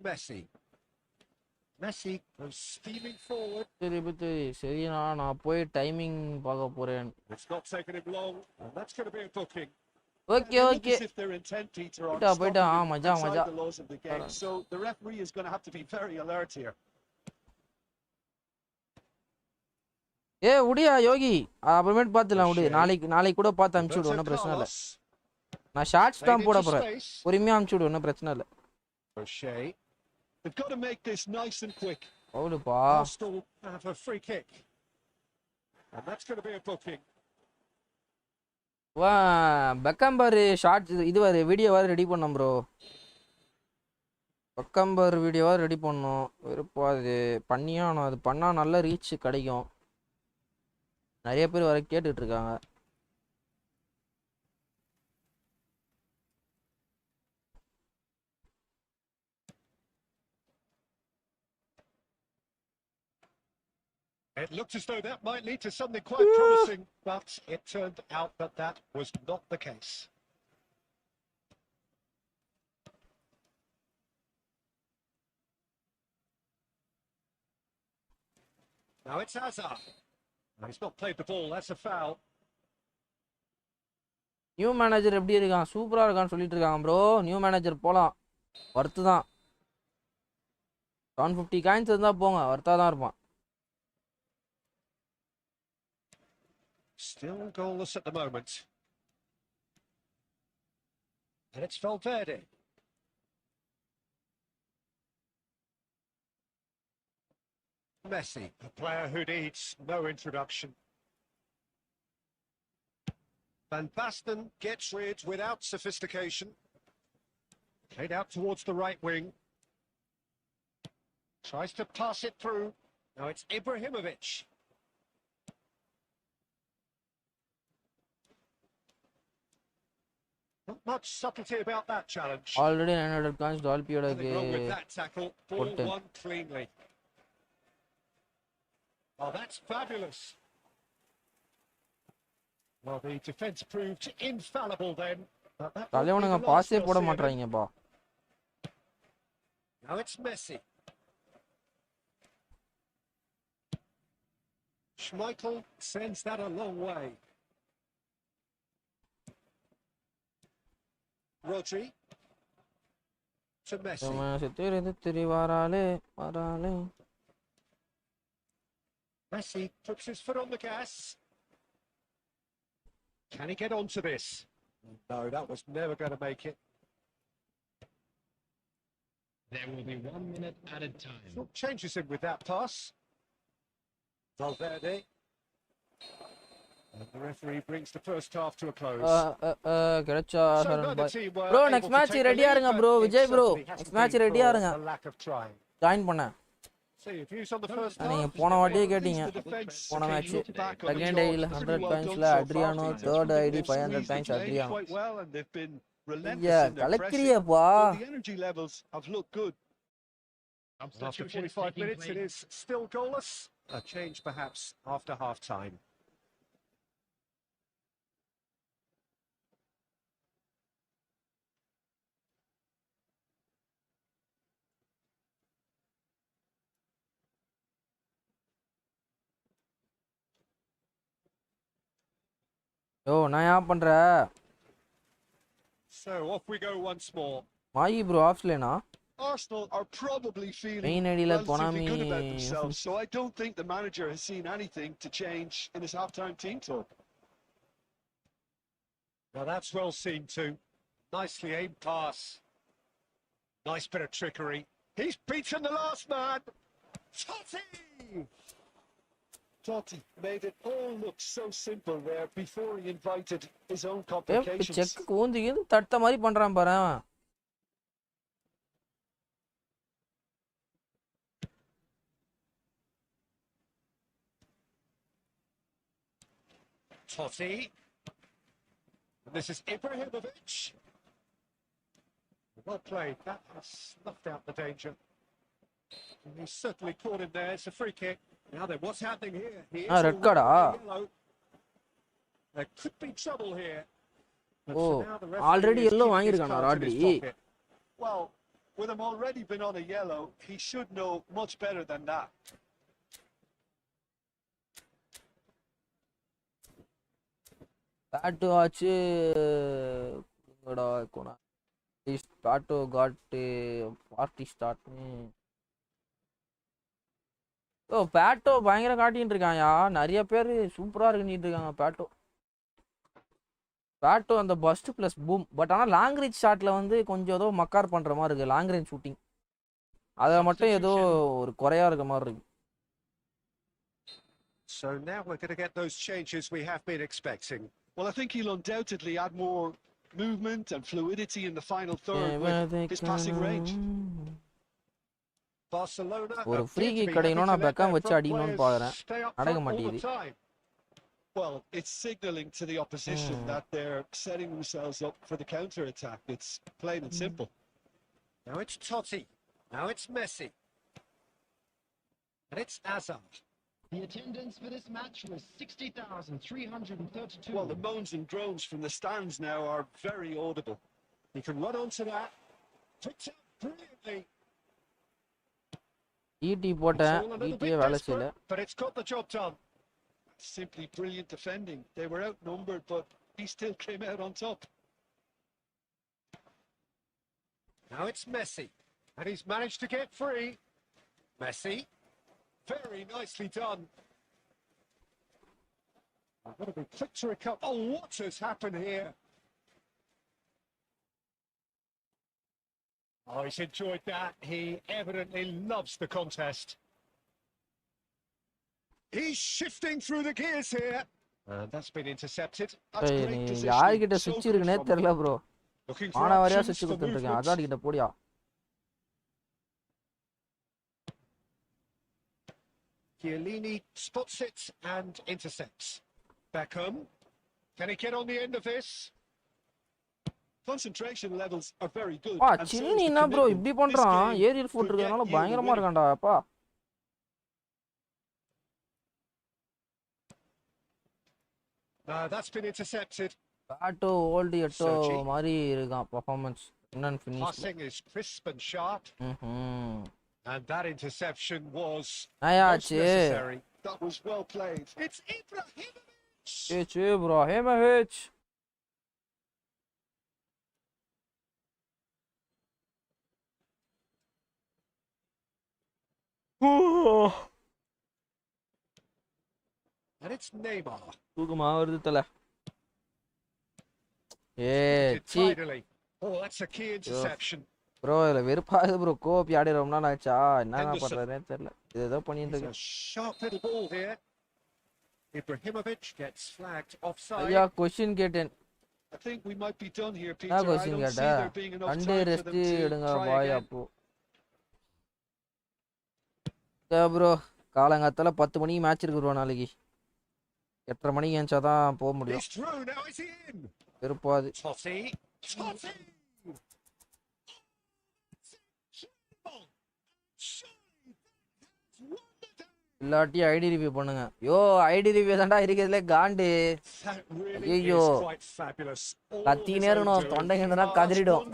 Messi. Messi goes steaming forward.
சரிண்ணா நான் போய் timing பார்க்க போறேன்.
It's not taking him long, and that's going to be a booking.
Okay
They look
okay
as if they're intent, Peter, on
போயிட்டா
stopping him
மஜா
outside
மஜா.
the laws of the game. So the referee is going to have to be very alert here.
உடியா யோகி, அப்புறமேட்டு பார்த்துலாம் விடு. நாளைக்கு கூட பார்த்து அனுப்பிச்சு விடு, ஒன்றும் பிரச்சனை இல்லை. நான் ஷார்ட்ஸ் தான் போட போறேன், பொறுமையா அனுப்பிச்சு விடு, ஒன்றும் பிரச்சனை இல்லை.
They've got to make this nice and quick.
அவ்வளோப்பா.
Arsenal have a free kick, and that's going to be a booking.
வா பெக்கம்பர் ஷார்ட்ஸ் இது வர வீடியோ வேறு ரெடி பண்ணோம் ப்ரோ. பெக்கம்பர் வீடியோவாக ரெடி பண்ணோம். வெறுப்பா அது பண்ணியானோ, அது பண்ணால் நல்ல ரீச் கிடைக்கும். நிறைய பேர் வர கேட்டுட்டு இருக்காங்க.
It looked as though that might lead to something quite promising, but it turned out that that was not the case. Now it's Hazard. No, he's not played the ball, that's a foul.
New manager எப்படி இருக்கான்? சூப்பராக இருக்கான்னு சொல்லிட்டு இருக்காங்க bro. New manager போகலாம், worth தான். 750 coins இருந்தால் போங்க, ஒர்த்தாக தான் இருப்பான்.
Still goalless at the moment. And it's Valverde. Messi, a player who needs no introduction. Van Basten gets rid without sophistication. Played out towards the right wing. Tries to pass it through. Now it's Ibrahimovic. Not much subtlety about that challenge.
Already 900 coins டால்பியோட
Nothing wrong with that tackle. Ball won cleanly. Oh, that's fabulous. Well, the defence proved infallible then.
தலைவனுங்க பாஸே போட மாட்டறாங்கப்பா.
Now it's Messi. Schmeichel sends that a long way. Rodri to Messi. Messi puts his foot on the gas. Can he get onto this? No, that was never going to make it.
There will be 1 minute added time.
What changes him with that pass? Valverde. And the referee brings the first half to a close.
கிடைச்சா
So neither team were
bro
able
next
to
match
take the
ரெடியா
lead,
இருங்க
but
bro.
it
Vijay bro
certainly hasn't
next match
been
ரெடியா
for
இருங்க.
a lack of trying.
Join பண்ண.
So your views on the first
நீங்க
half?
போன வாட்டியே கேட்டீங்க.
The defence
போன
came
match
back on the
second
jaws.
ஐடியில்
Pretty
100
well
பாயிண்ட்ஸ்ல
done so far,
Adriano,
Peter.
Third ஐடி
They've
500
squeezed the
points
game
Adriano.
quite well, and they've been
ஐயா
relentless in their pressing.
கலக்கிறியப்பா.
So the energy levels have looked good.
After 45 minutes, it is still goalless. A change perhaps after half-time.
யோ நான் ஏன் பண்ற?
So off we go once more.
மாயி bro ஆஃப்லைனா?
Arsenal are probably feeling
Main ஐடியில்
relatively
Konami
good about themselves, so I don't think the manager has seen anything to change in his half-time team talk.
Now that's well seen too. Nicely aimed pass. Nice bit of trickery. He's beaten the last man. Totti!
Totti made it all look so simple there before he invited his own complications.
Check கூந்து தட்ட மாதிரி பண்றான் பாரு.
Totti. This is Ibrahimovic. Well played. That has snuffed out the danger. And he's certainly caught him there. It's a free kick. Now then, what's happening here? He is
red card
yellow. There could be trouble here. But
Oh,
for now, the referee
already
is
yellow
keeping his
வாங்கிருக்கானா
cards in his
Rodri?
pocket.
Well, with him already been on a yellow, he should know much better than that.
Pato ஆச்சு குடா கோனா. Pato got party start. Oh Pato பயங்கர காட்டிட்டு இருக்காயா. நிறைய பேர் சூப்பரா இருக்குன்னு இருக்காங்க பேட்டோ. பேட்டோ அந்த பஸ்ட் பிளஸ் பூம். பட் ஆனால் லாங் ரேஞ்ச் ஷாட்ல வந்து கொஞ்சம் ஏதோ மக்கார் பண்ற மாதிரி இருக்கு. லாங் ரேஞ்ச் ஷூட்டிங் அதில் மட்டும் ஏதோ ஒரு குறையா இருக்க மாதிரி இருக்கு.
So now we're going to get those changes we have been expecting.
Well, I think he'll undoubtedly add more movement and fluidity in the final third with his passing range.
Barcelona
ஒரு free kick கிடைக்கணும். நான் Beckham வச்சு அடிக்கணும்னு பாக்குறேன். நடக்க மாட்டேங்குது.
Well, it's signaling to the opposition that they're setting themselves up for the counter attack. It's plain and simple.
Now it's Totti. Now it's Messi. And it's Hazard.
The attendance for this match was 60,332.
Well, the moans and groans from the stands now are very audible.
He can run onto that. Picked up brilliantly.
ED போட்டேன். ஈடியே வேலை செய்யல.
But it's got the job done.
Simply brilliant defending. They were outnumbered, but he still came out on top.
Now it's Messi. And he's managed to get free. Messi. Very nicely done. I've got to be quick to recover. Oh, what has happened here? Oh, he's enjoyed that. He evidently loves the contest. He's shifting through the gears here. And that's been intercepted.
That's great positioning.
யார்கிட்ட சுவிட்ச் இருக்குனே தெரியல bro.
Looking for
ஆனா வரையா
options
சுவிட்ச்
for
கொடுத்துட்டு இருக்கேன்.
movement.
அதான் கிட்ட போடியா.
Chiellini spots it and intercepts. Beckham. Can he get on the end of this?
Concentration levels are very good.
Chinni என்ன ப்ரோ இப்படி பண்றான்? ஏரியல் ஃபுட் இருக்கறனால பயங்கரமா இருக்கான்டா அப்பா.
That's been intercepted.
Pato old Eto'o மாதிரி இருக்கான் பெர்ஃபார்மன்ஸ். இன்னன் finish.
Passing is crisp and sharp. And that interception was
necessary. That was well played.
It's Ibrahimovic.
It's Ibrahimovic.
And it's Neymar.
தூக்கமா வருது தல.
Finally. Oh, that's a key interception.
Bro, இதுல வெறுப்பாகுது bro. கோப் ஆடி ரொம்ப நாள் ஆச்சா. என்னங்க பண்றதுன்னு தெரியல. ஏதோ பண்ணிட்டு இருக்கேன்.
Sharp little ball here. Ibrahimovic gets flagged offside.
ஐயா क्वेश्चन கேட்டேன்.
I think we might be done here, Peter.
I don't see there being enough time for them to try again. bro, காலங்காத்தால 10 மணிக்கு மேட்ச் இருக்கு bro நாளைக்கு. 8:30 மணிக்கு ஏஞ்சா தான் போக முடியும். வெறுப்பாது. இல்லாட்டி ஐடி ரிவ்யூ பண்ணுங்க. யோ ஐடி ரிவ்யூ தான்டா இருக்கிறதுல காண்டு. ஐயோ கத்தினே இருக்கணும். தொண்டை கிண்டனா கதறிடும்.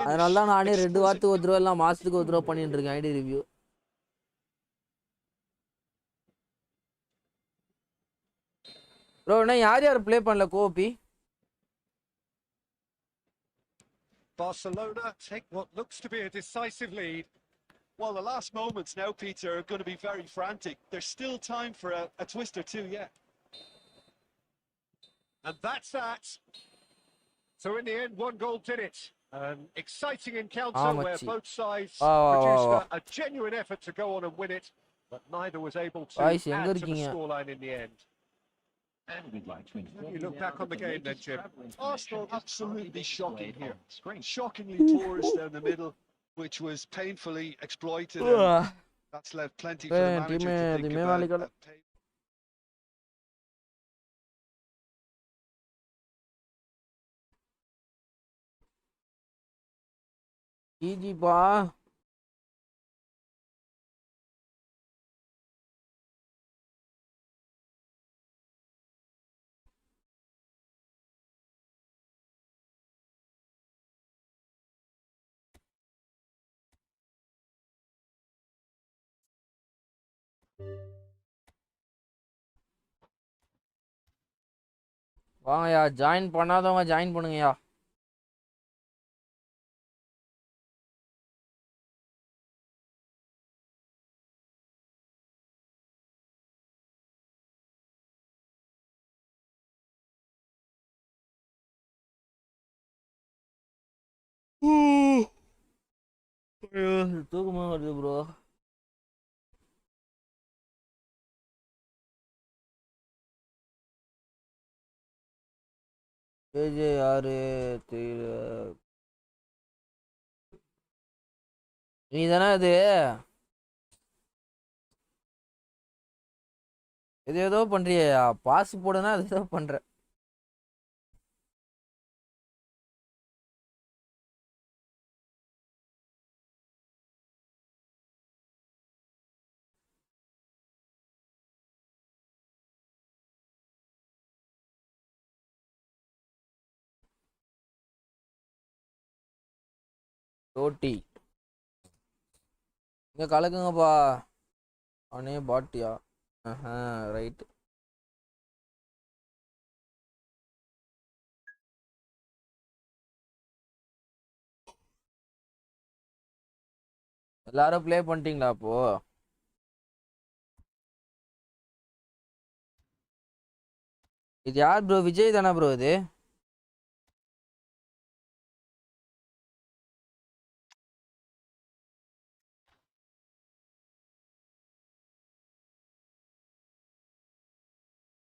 அதனால தான் நானே 2 வாரத்துக்கு ஒரு தடவை எல்லாம் மாசத்துக்கு ஒரு தடவை பண்ணிட்டு இருக்கேன் ஐடி ரிவ்யூ. ப்ரோ நான் யார் ப்ளே பண்ணல Gopi?
Barcelona take what looks to be a decisive lead.
Well, the last moments now, Peter, are going to be very frantic. There's still time for a twist or two yet.
And that's that. So in the end, one goal did it. An exciting encounter where both sides produced a genuine effort to go on and win it, but neither was able to add to the scoreline in the end.
And we'd like to inform
you look back on the game then, Jim.
Arsenal absolutely shocking here. Shockingly porous down the middle, which was painfully exploited. That's left plenty for the manager to think about.
ஜிஜிப்பா. வாங்கய்யா, join பண்ணாதவங்க join பண்ணுங்கய்யா. தூக்கமா வருது bro. AJ யாரு தெரியல. நீ தானே அது எது ஏதோ பண்றியா? பாஸ் போடுனா அது ஏதோ பண்ற. டோட்டி இங்க கலக்குங்கப்பா. அவனே பாட்டியா? ரைட். எல்லாரும் ப்ளே பண்ணிட்டீங்களா அப்போ? இது யார் ப்ரோ? விஜய் தானே ப்ரோ இது?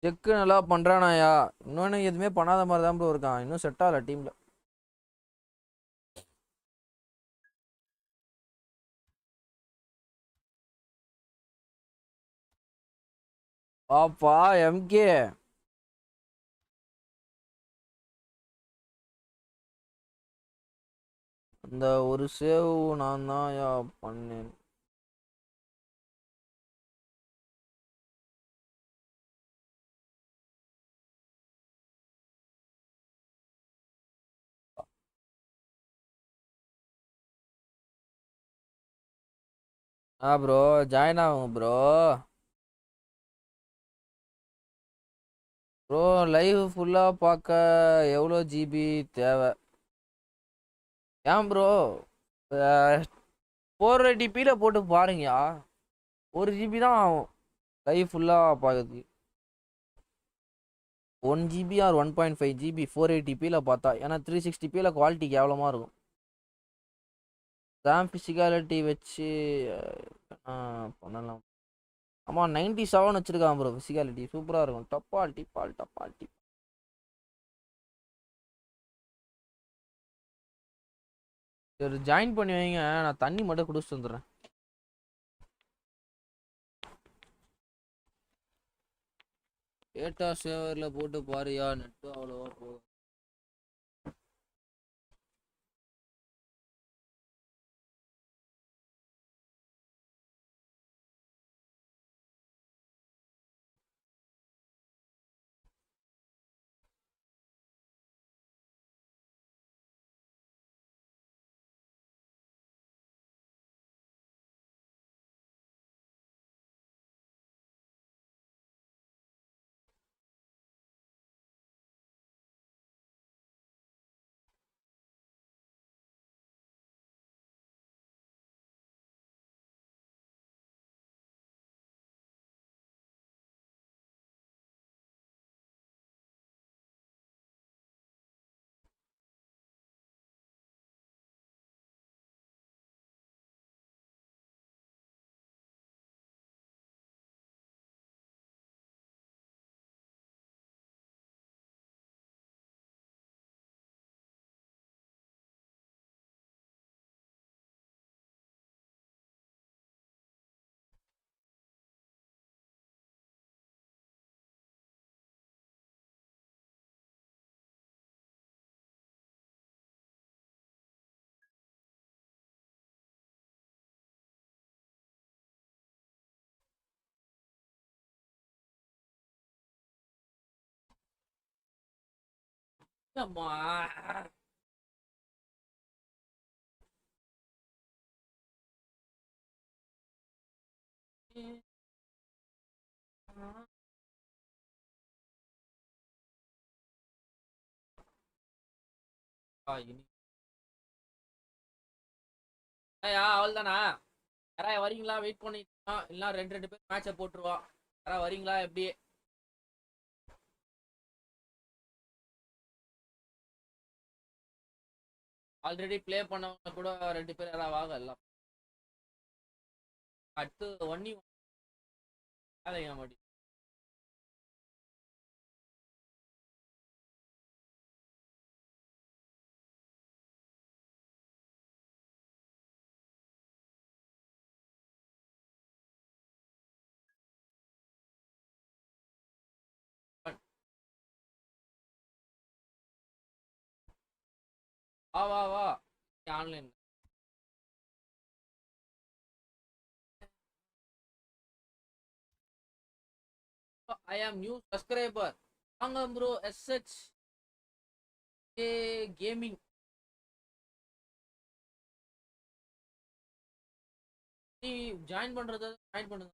செக்கு நல்லா பண்றானாயா? இன்னொன்னு எதுவுமே பண்ணாத மாதிரி தான் ப்ரோ இருக்கான். இன்னும் செட் ஆகல டீம்ல. பாப்பா எம்கே அந்த ஒரு சேவ் நான் தான் பண்ணேன். ப்ரோ ஜாயின் ஆகுங்க ப்ரோ. ப்ரோ லைவ் ஃபுல்லாக பார்க்க எவ்வளோ ஜிபி தேவை? ஏன் ப்ரோ 480p போட்டு பாருங்கயா. 1 GB தான் ஆகும் லைவ் ஃபுல்லாக பார்க்குறதுக்கு. 1 GB ஆர் 1.5 GB 480p பார்த்தா. ஏன்னா 360p குவாலிட்டி கேவலமாக இருக்கும். ரேம் ஃபிசிக்காலிட்டி வச்சு பண்ணலாம். ஆமாம் 97 வச்சுருக்கான் ப்ரோ. ஃபிசிக்காலிட்டி சூப்பராக இருக்கும். டப்பால் டிப்பால் டப்பால் டிப். சரி ஜாயின் பண்ணி வைங்க. நான் தண்ணி மட்டும் குடிச்சிட்டு வந்துடுறேன். டேட்டா சேவரில் போட்டு பாருயா. நெட்டு அவ்வளோவா போகும். அம்மா அவள் தானா யாரா வரீங்களா? வெயிட் பண்ணிட்டு இல்ல ரெண்டு பேர் மேட்சை போட்டுருவா. யாரா வரீங்களா? எப்படி ஆல்ரெடி ப்ளே பண்ணவங்க கூட 2 பேர் யாரா வாங்க. எல்லாம் அடுத்து ஒன்னி வேலைங்க மாட்டி வா online. I am new subscriber. வாங்க ப்ரோ SH கேமிங். நீ ஜாயின் பண்றத ஜாயின் பண்ணுங்க.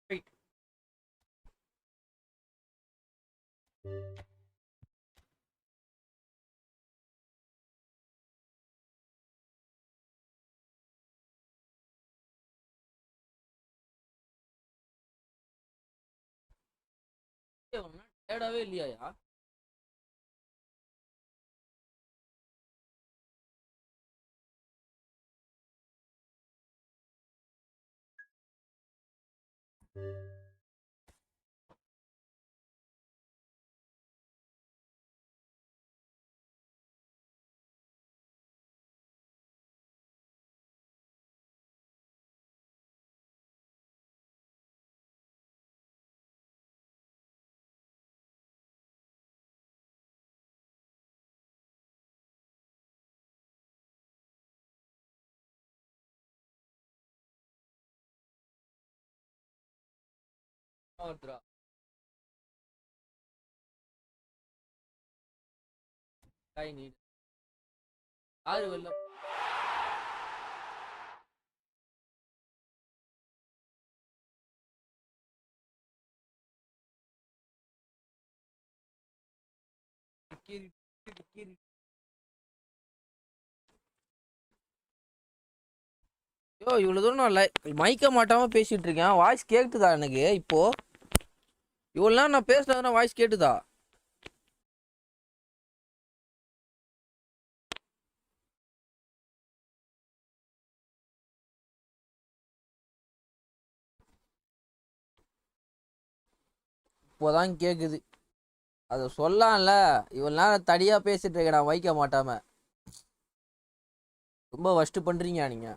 Wait. டயர்டாவே இல்லையா? I need. ஆறு வெல்ல இவ்வளவு தூரம் நான் மைக்க மாட்டாம பேசிட்டு இருக்கேன். வாய்ஸ் கேட்டுதா எனக்கு? இப்போ இவ்வளவு நேரம் நான் பேசுனதுனா வாய்ஸ் கேட்டுதா? இப்போதான் கேக்குது. அத சொல்லலாம்ல. இவ்வளவு நேரம் தடியா பேசிட்டு இருக்கேன் நான் மைக்க மாட்டாம. ரொம்ப வஸ்ட் பண்றீங்க நீங்க.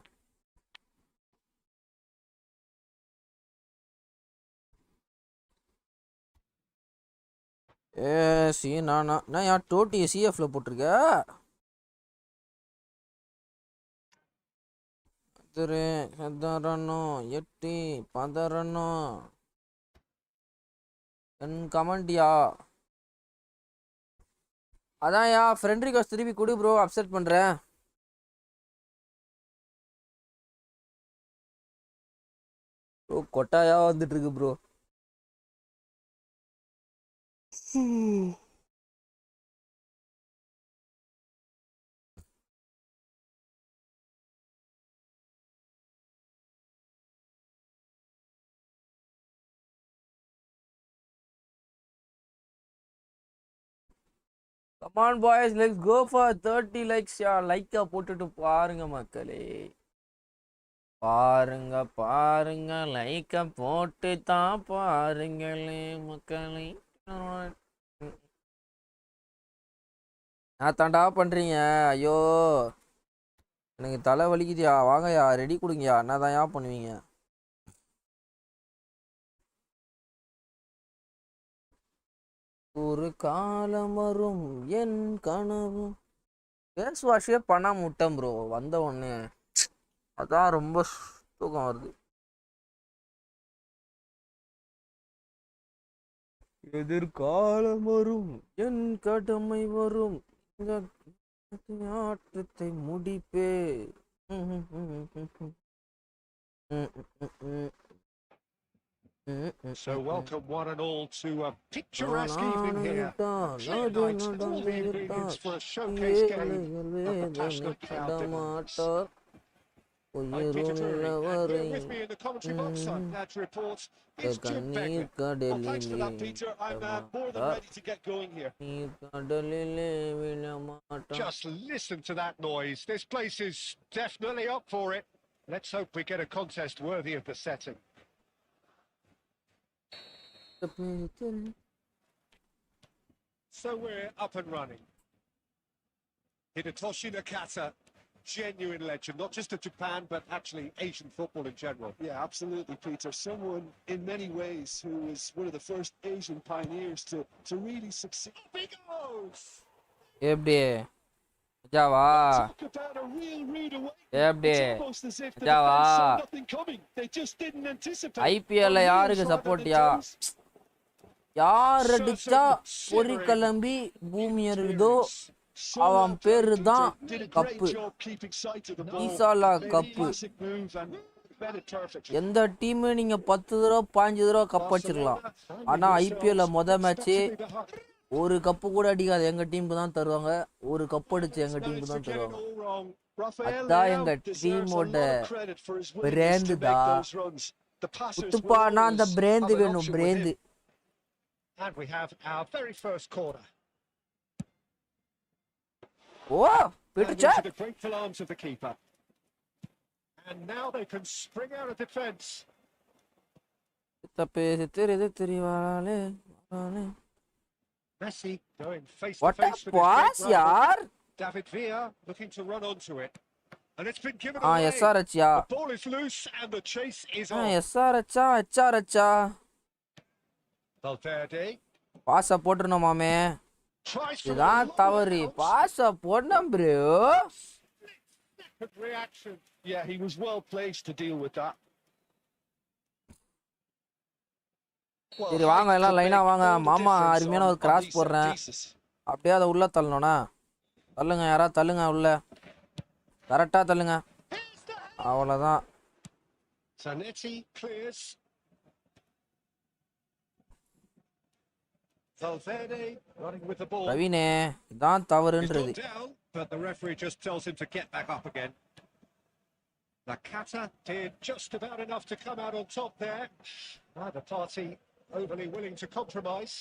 நான் யார் டோட்டி சிஎஃப்ல போட்டிருக்க? எட்டி பதறணும் என் கமெண்ட்யா. அதான் ஃப்ரெண்ட் ரிக்வெஸ்ட் திருப்பி கொடு ப்ரோ. அப்செட் பண்றேன். ப்ரோ கொட்டாயா வந்துட்டு இருக்கு bro. Come on boys, let's go for 30 likes. Lyca போட்டுட்டு பாருங்க மக்களே. பாருங்க லைக்க போட்டு தான் பாருங்களே மக்களே. நான் தாண்டா பண்றீங்க. ஐயோ எனக்கு தலை வலிக்குதுயா. வாங்கயா ரெடி கொடுங்கயா. என்னதான் பண்ணுவீங்க? ஒரு காலம் வரும் என் கனவு ஃபேஸ் வாஷே பண்ணாம விட்டேன் ப்ரோ. வந்த உடனே அதான் ரொம்ப தூக்கம் வருது. எதிர்காலம் வரும் என் கடமை வரும் ஆட்டத்தை முடிப்பே.
So welcome one and all to a picturesque evening here. Clear night, all the ingredients for a showcase game of the passionate crowd demands. I'm Peter Drury, and here with me in the commentary box, I'm glad to report, is Jim Beckman. Well, thanks for that, Peter. I'm more than ready to get going here. Just listen to that noise. This place is definitely up for it. Let's hope we get a contest worthy of the setting. So we're up and running. Hidetoshi Nakata, genuine legend, not just of Japan, but actually Asian football in general.
Yeah, absolutely, Peter. Someone in many ways who was one of the first Asian pioneers to really succeed.
Up he goes!
எப்படி Java
Talk about a real rude awakening.
எப்படி
It's almost as if the
Java
defense saw nothing coming. They just didn't anticipate.
ஐபிஎல்ல யாருக்கு சப்போர்ட்டியா? யார் அடிச்சா பொறி கிளம்பி பூமி அருதோ அவன் பேரு தான் கப்பு. ஈசாலா கப்பு. எந்த டீம் நீங்க 10 தடவை 15 தடவை கப் அடிச்சிருக்கலாம். ஆனா ஐபிஎல்ல மேட்சே ஒரு கப்பு கூட அடிக்காது எங்க டீமுக்கு தான் தருவாங்க. ஒரு கப் அடிச்சு எங்க டீமுக்கு தான் தருவாங்க. அதான் எங்க டீமோட பிராண்ட் தான். குத்துப்பானா அந்த பிராண்ட் வேணும், brand.
And we have our very first corner.
Oh, Peter Chat.
The grateful arms of the keeper. And now they can spring out of defence. Messi going face to face with
pass, yaar.
David Villa looking to run onto it. And it's been given away.
Yes, sir,
the ball is loose and the chase is on.
Yes, sir, acha.
Valverde.
Pass போட்றணும் மாமே. இதான் தவறு. Pass போடணும் bro.
Reaction.
Yeah, he was well placed to deal with that.
சரி வாங்க எல்லாம் லைனா வாங்க. மாமா அருமையான ஒரு கிராஸ் போடுறேன். அப்படியே அதை உள்ள தள்ளணும்னா தள்ளுங்க, யாரா தள்ளுங்க உள்ள. கரெக்டா தள்ளுங்க. அவ்வளவுதான்.
Zanetti clears. Valverde running with the ball.
ரவினே இதான் தவறுன்றது.
But the referee just tells him to get back up again. Nakata did just about enough to come out on top there. Neither party overly willing to compromise.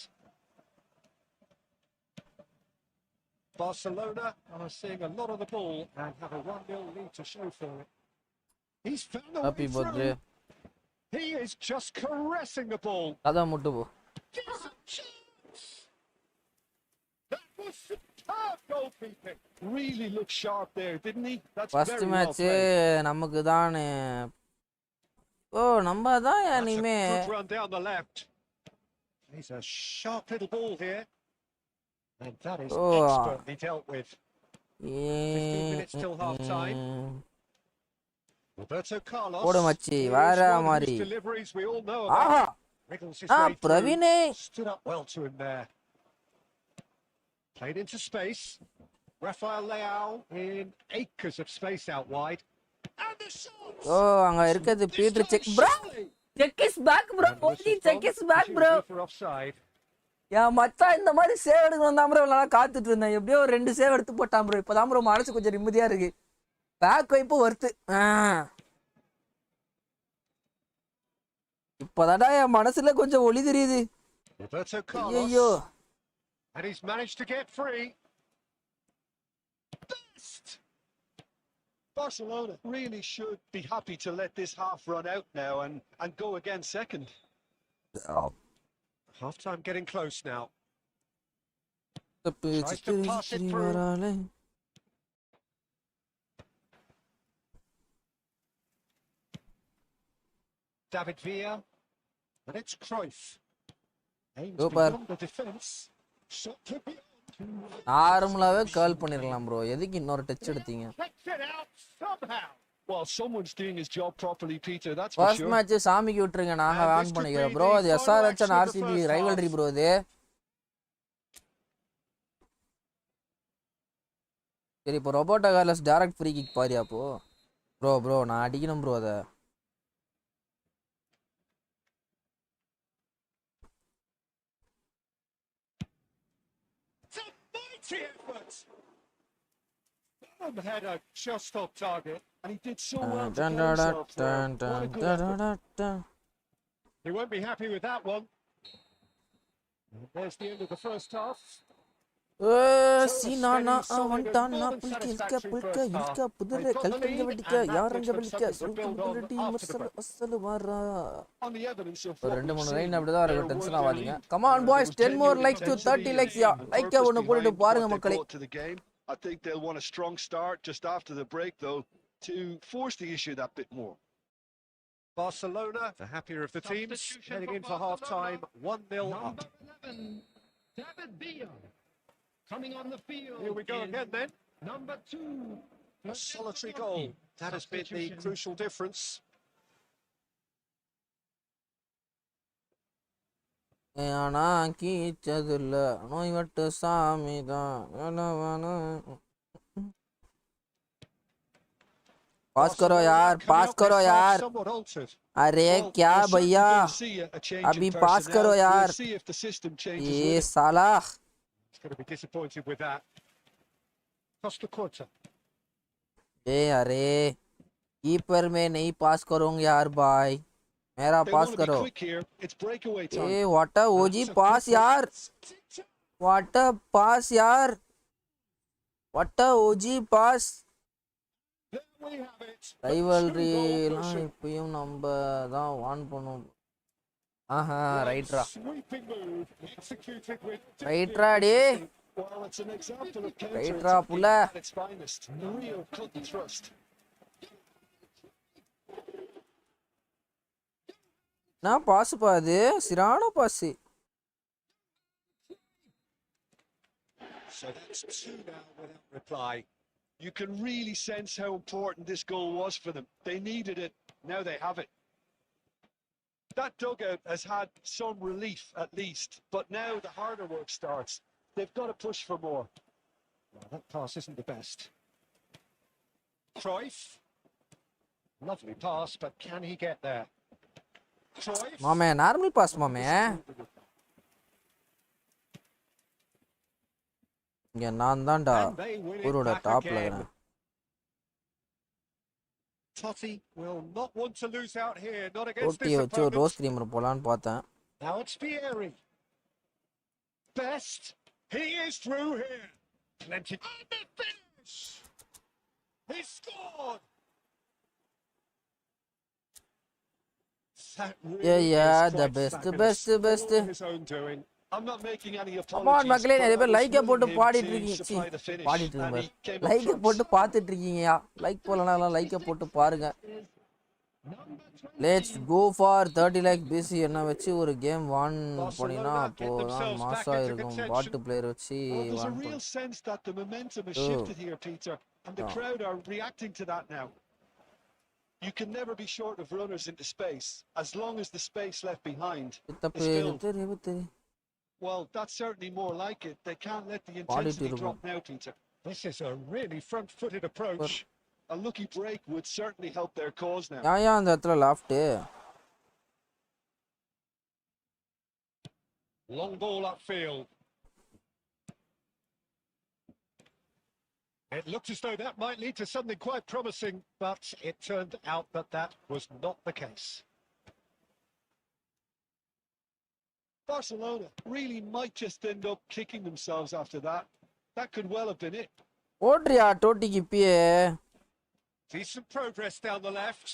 Barcelona are seeing a lot of the ball and have a 1-0 lead to show for it. He's found the way through. He is just caressing the ball.
அதான் முட்டு போ.
That was superb goalkeeping.
Really looked sharp there, didn't he? That's
first
very
match
well played.
நமக்கு தான். ஓ நம்ம தான் இனிமே.
Good run down the left. He's a sharp little ball here. And that is expertly dealt with. 15 minutes till half time. Roberto Carlos.
போடு மச்சி வேற மாதிரி.
Deliveries we all know
Aha.
Wriggles his way
பிரவீனே
stood up well to him there. Played into space. Rafael Leao in acres of space out wide. And the shot.
ஓ அங்க இருக்குது Peter check bro. Check is back bro. Only check is back bro.
For offside.
யா மச்சான் இந்த மாதிரி save எடுக்கணும் தான் bro. நான் காத்துட்டு இருந்தேன். எப்படியோ 2 சேவ் எடுத்து போட்டான் ப்ரோ. இப்போதான் ப்ரோ மனசு கொஞ்சம் நிம்மதியா இருக்கு. பேக் வைப்பு வருது. இப்போதான்டா என் மனசுல கொஞ்சம் ஒளி தெரியுது. ஐயோ.
And he's managed to get free. Best.
Barcelona really should be happy to let this half run out now and go again second.
Oh.
Half-time getting close now.
Tries to pass it through.
David Villa. And it's Cruyff. Aims
Super.
beyond the defence. Shot to be
நார்மலாவே கால் பண்ணிரலாம் bro. எதுக்கு இன்னொரு touch எடுத்தீங்க?
kicked it out somehow.
Well, someone's doing his job properly, Peter. That's for
first
sure.
Match சாமிக்கு விட்டுருங்க. நாங்க
And
van
this could
பண்ணிக்கிறோம்
be
bro.
the
அது
final
SRH
action
and
of the
RCB
first
rivalry
half.
bro இது. சரி இப்போ Roboto Carlos direct free kick பாரியா அப்போ bro நான் அடிக்கணும் ப்ரோ அதை.
It's a mighty effort. Had a just off target,
And he did so well to get himself there. What a good effort.
He won't be happy with that one. And there's the end of the first half.
சீனானா அவன்டானா புல்க இல்க Puthurai கல்கங்க வெடிக்க யாரங்க வெடிக்க சுல்கி மர்சல் அஸ்ஸல் வாரா. ஒரு 2-3 line அப்படிதான் இருக்கு. Tension ஆகாதீங்க. Come on boys, 10 more likes to 30 likes. Yeah like ஒன்னு போட்டுட்டு பாருங்க மக்களே.
I think they'll want a strong start just after the break though to force the issue that bit more.
Barcelona, the happier of the teams, heading in for half time, 1-0 up.
11, David Villa. Coming on the field.
Here we go again then.
Number 2.
A solitary goal. That has been the crucial difference.
ஆனா கீச்சதுல நோய் வட்டு சாமி தான். पास करो यार, पास करो यार. अरे क्या भैया, अभी पास करो यार. ये साला. ए अरे कीपर में नहीं पास करूंगा यार भाई, मेरा पास करो. ए व्हाट अ ओजी पास यार, व्हाट अ पास यार, व्हाट अ ओजी पास. ரைவல்ரிலாம் இப்பயும் நம்ம தான் வான் பண்ணுவோம். ஆஹா ரைட்ரா ரைட்ரா டே ரைட்ரா புள்ள. நான் பாஸ் பாது சிரான pass.
So that's 2 now without reply.
You can really sense how important this goal was for them. They needed it. Now they have it. That dugout has had some relief at least, but now the harder work starts. They've got to push for more.
Well, that pass isn't the best. Cruyff. Lovely pass, but can he get there? Cruyff.
மாமே normal pass மாமே. இங்க நான் தான்டா ஊரோட டாப்ல இருக்கேன்.
Totti will not want to lose out here, not against this
வச்சு ஒரு ரோஸ் கிரீமர் போலான்னு பார்த்தேன்.
Now it's Vieri. Best. He is through here. Plenty. And the finish. He scored.
Yeah, the best.
His own doing.
I'm not making any apologies.
Come on மக்களே, நிறைய பேர் லைக்க போட்டு பாடிட்டு இருக்கீங்க. பாடிட்டு இருக்கீங்க. லைக்க போட்டு பார்த்துட்டு இருக்கீங்கயா. லைக் போலனால லைக்க போட்டு பாருங்க. Let's go for 30 like BC என்ன வச்சு ஒரு கேம் வான் பண்ணினா அப்போதான் மாசா இருக்கும். வாட் பிளேயர் வச்சு வான் பண்ணு.
sense that the momentum has shifted here, Peter, and the crowd are reacting to that now. You can never be short of runners into space as long as the space left behind is filled. Well, that's certainly more like it. They can't let the intensity drop now, Peter.
This is a really front-footed approach.
A lucky break would certainly help their cause now.
Yeah, அந்த இடத்துல left.
Long ball upfield. It looked as though that might lead to something quite promising, but it turned out that that was not the case.
Barcelona really might just end up kicking themselves after that. That could well have been it.
ஓட்ரியா டோட்டிக்கு இப்பயே.
Decent progress down the left.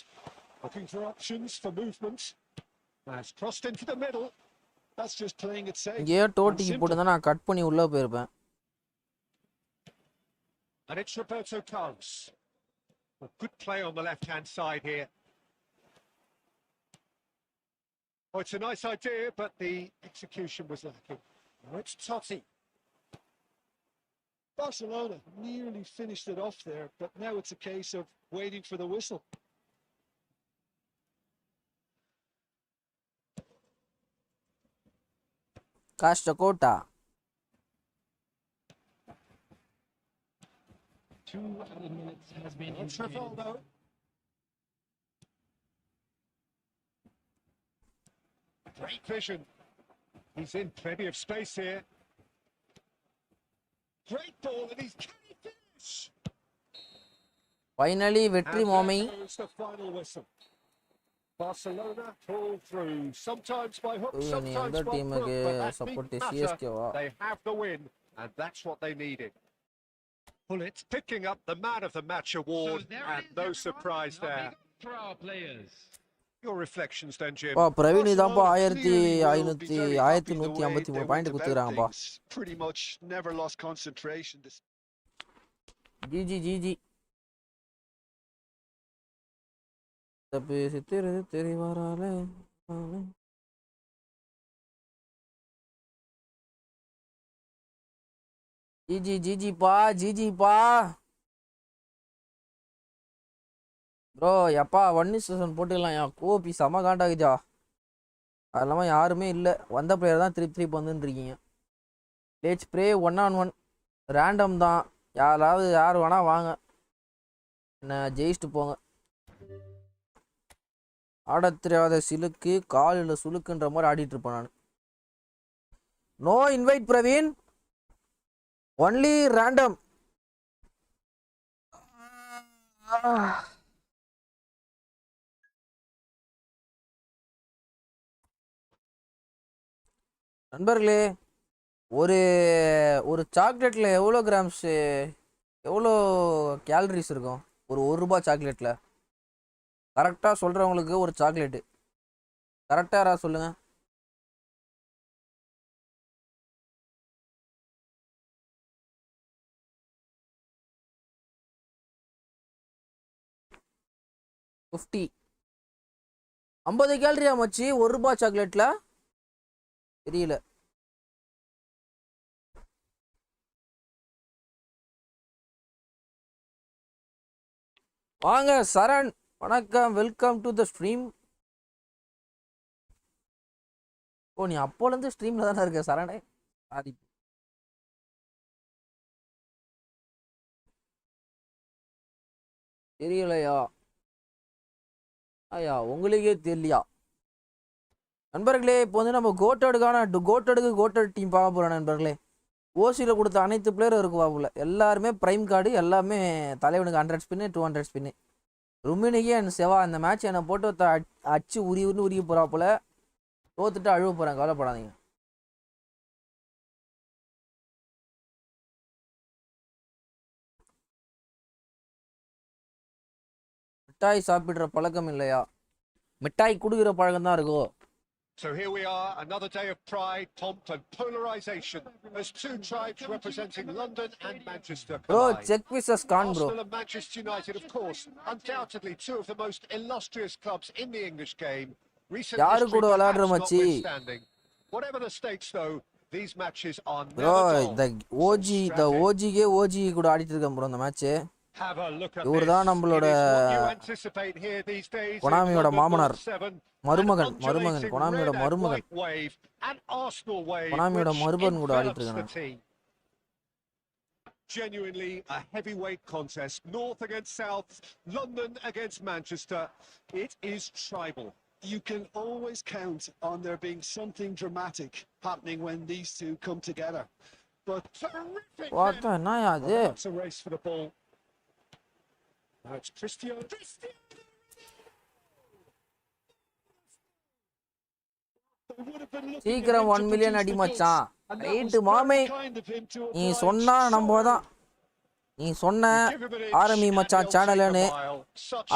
Looking for options for movement. That's crossed into the middle.
That's just playing it safe.
இங்கே டோட்டிக்கு போட்டுதான் நான் cut பண்ணி உள்ள போயிருப்பேன்.
And it's Roberto Carlos. A good play on the left-hand side here. Oh, it's a nice idea, but the execution was lacking. Now it's Totti.
Barcelona nearly finished it off there, but now it's a case of waiting for the whistle.
Castacota.
2 added minutes has been indicated.
Great vision. He's in plenty of space here. Great ball, and he's can he finish?
Finally, victory, mommy.
The final whistle. Barcelona pull through, sometimes by hook,
So,
sometimes by
team
crook, but that
support
didn't
CSK
matter. They have the win, and that's what they needed. Bullets picking up the Man of the Match award, and no surprise there.
For our players.
Your reflections then, Jim.
Praveen idampa
Barcelona
1553 point kudukuranga.
Pretty much never lost concentration.
GG. तबे से तेरे वाले GG பா bro எப்பா 1 season போட்டுக்கலாம் யா கோபி செம காண்டாகுதா அதெல்லாம் யாருமே இல்லை வந்த பிளேயர் தான் திருப்பி வந்துன்னு இருக்கீங்க லெட்ஸ் ப்ளே 1-on-1 ரேண்டம் தான் யார் வேணா வாங்க என்ன ஜெயிச்சுட்டு போங்க ஆடத் தெரியாத சிலுக்கு காலில் சுலுக்குன்ற மாதிரி ஆடிட்டு இருப்பேன் நான் no invite Praveen only random நண்பர்களே ஒரு ஒரு சாக்லேட்டில் எவ்வளோ கிராம்ஸு எவ்வளோ கேலரிஸ் இருக்கும் ஒரு ரூபாய் சாக்லேட்டில் கரெக்டாக சொல்கிறவங்களுக்கு ஒரு சாக்லேட்டு கரெக்டாக யாராவது சொல்லுங்கள் $50 50 கேலரியா மச்சி ரூபாய் சாக்லேட்டில் தெரியல வாங்க சரண் வணக்கம் வெல்கம் டு த ஸ்ட்ரீம் ஓ நீ அப்போலேருந்து ஸ்ட்ரீமில் தானே இருக்க சரணே சாரி தெரியலையா ஐயா உங்களுக்கே தெரியலையா நண்பர்களே இப்போ வந்து நம்ம கோட்டடுக்கு டீம் பார்க்க போகிறோம் நண்பர்களே ஓசியில் கொடுத்த அனைத்து பிளேயரும் இருக்குவாப்புல எல்லாருமே ப்ரைம் கார்டு எல்லாமே தலைவனுக்கு 100 ஸ்பின்னு 200 ஸ்பின்னு ருமினிக்கு என் செவா இந்த மேட்ச் என்னை போட்டு அச்சு உருகி போகிறாப்புல தோத்துட்டு அழுவ போகிறேன் கவலைப்படாதீங்க மிட்டாய் சாப்பிடுற பழக்கம் இல்லையா மிட்டாய் குடுக்கிற பழக்கம் தான் இருக்கும்
So here we are, another day of pride, pomp and polarisation as two tribes representing London and Manchester collide.
Bro, check with us, bro.
Arsenal and Manchester United, of course, undoubtedly two of the most illustrious clubs in the English game. Recent history perhaps notwithstanding. Whatever the stakes, though, these matches are never dull.
The OG கூட ஆடிட்டு இருக்கேன் bro இந்த match. இவர்தான் நம்மளோட கொனாமியோட மாமனார் மருமகன் கொனாமியோட மருமகன் கூட ஆடிட்டு இருக்காங்க
Genuinely a heavyweight contest, north against south, London against Manchester. It is tribal.
You can always count on there being something dramatic happening when these two come together. But
terrific.
That's a race for the ball.
Now it's Cristiano.
சீக்கிரம் 1 million அடி மச்சான் right மாமே நீ சொன்னா நம்பதான் நீ சொன்ன ஆரம்பி மச்சான் சேனல்னு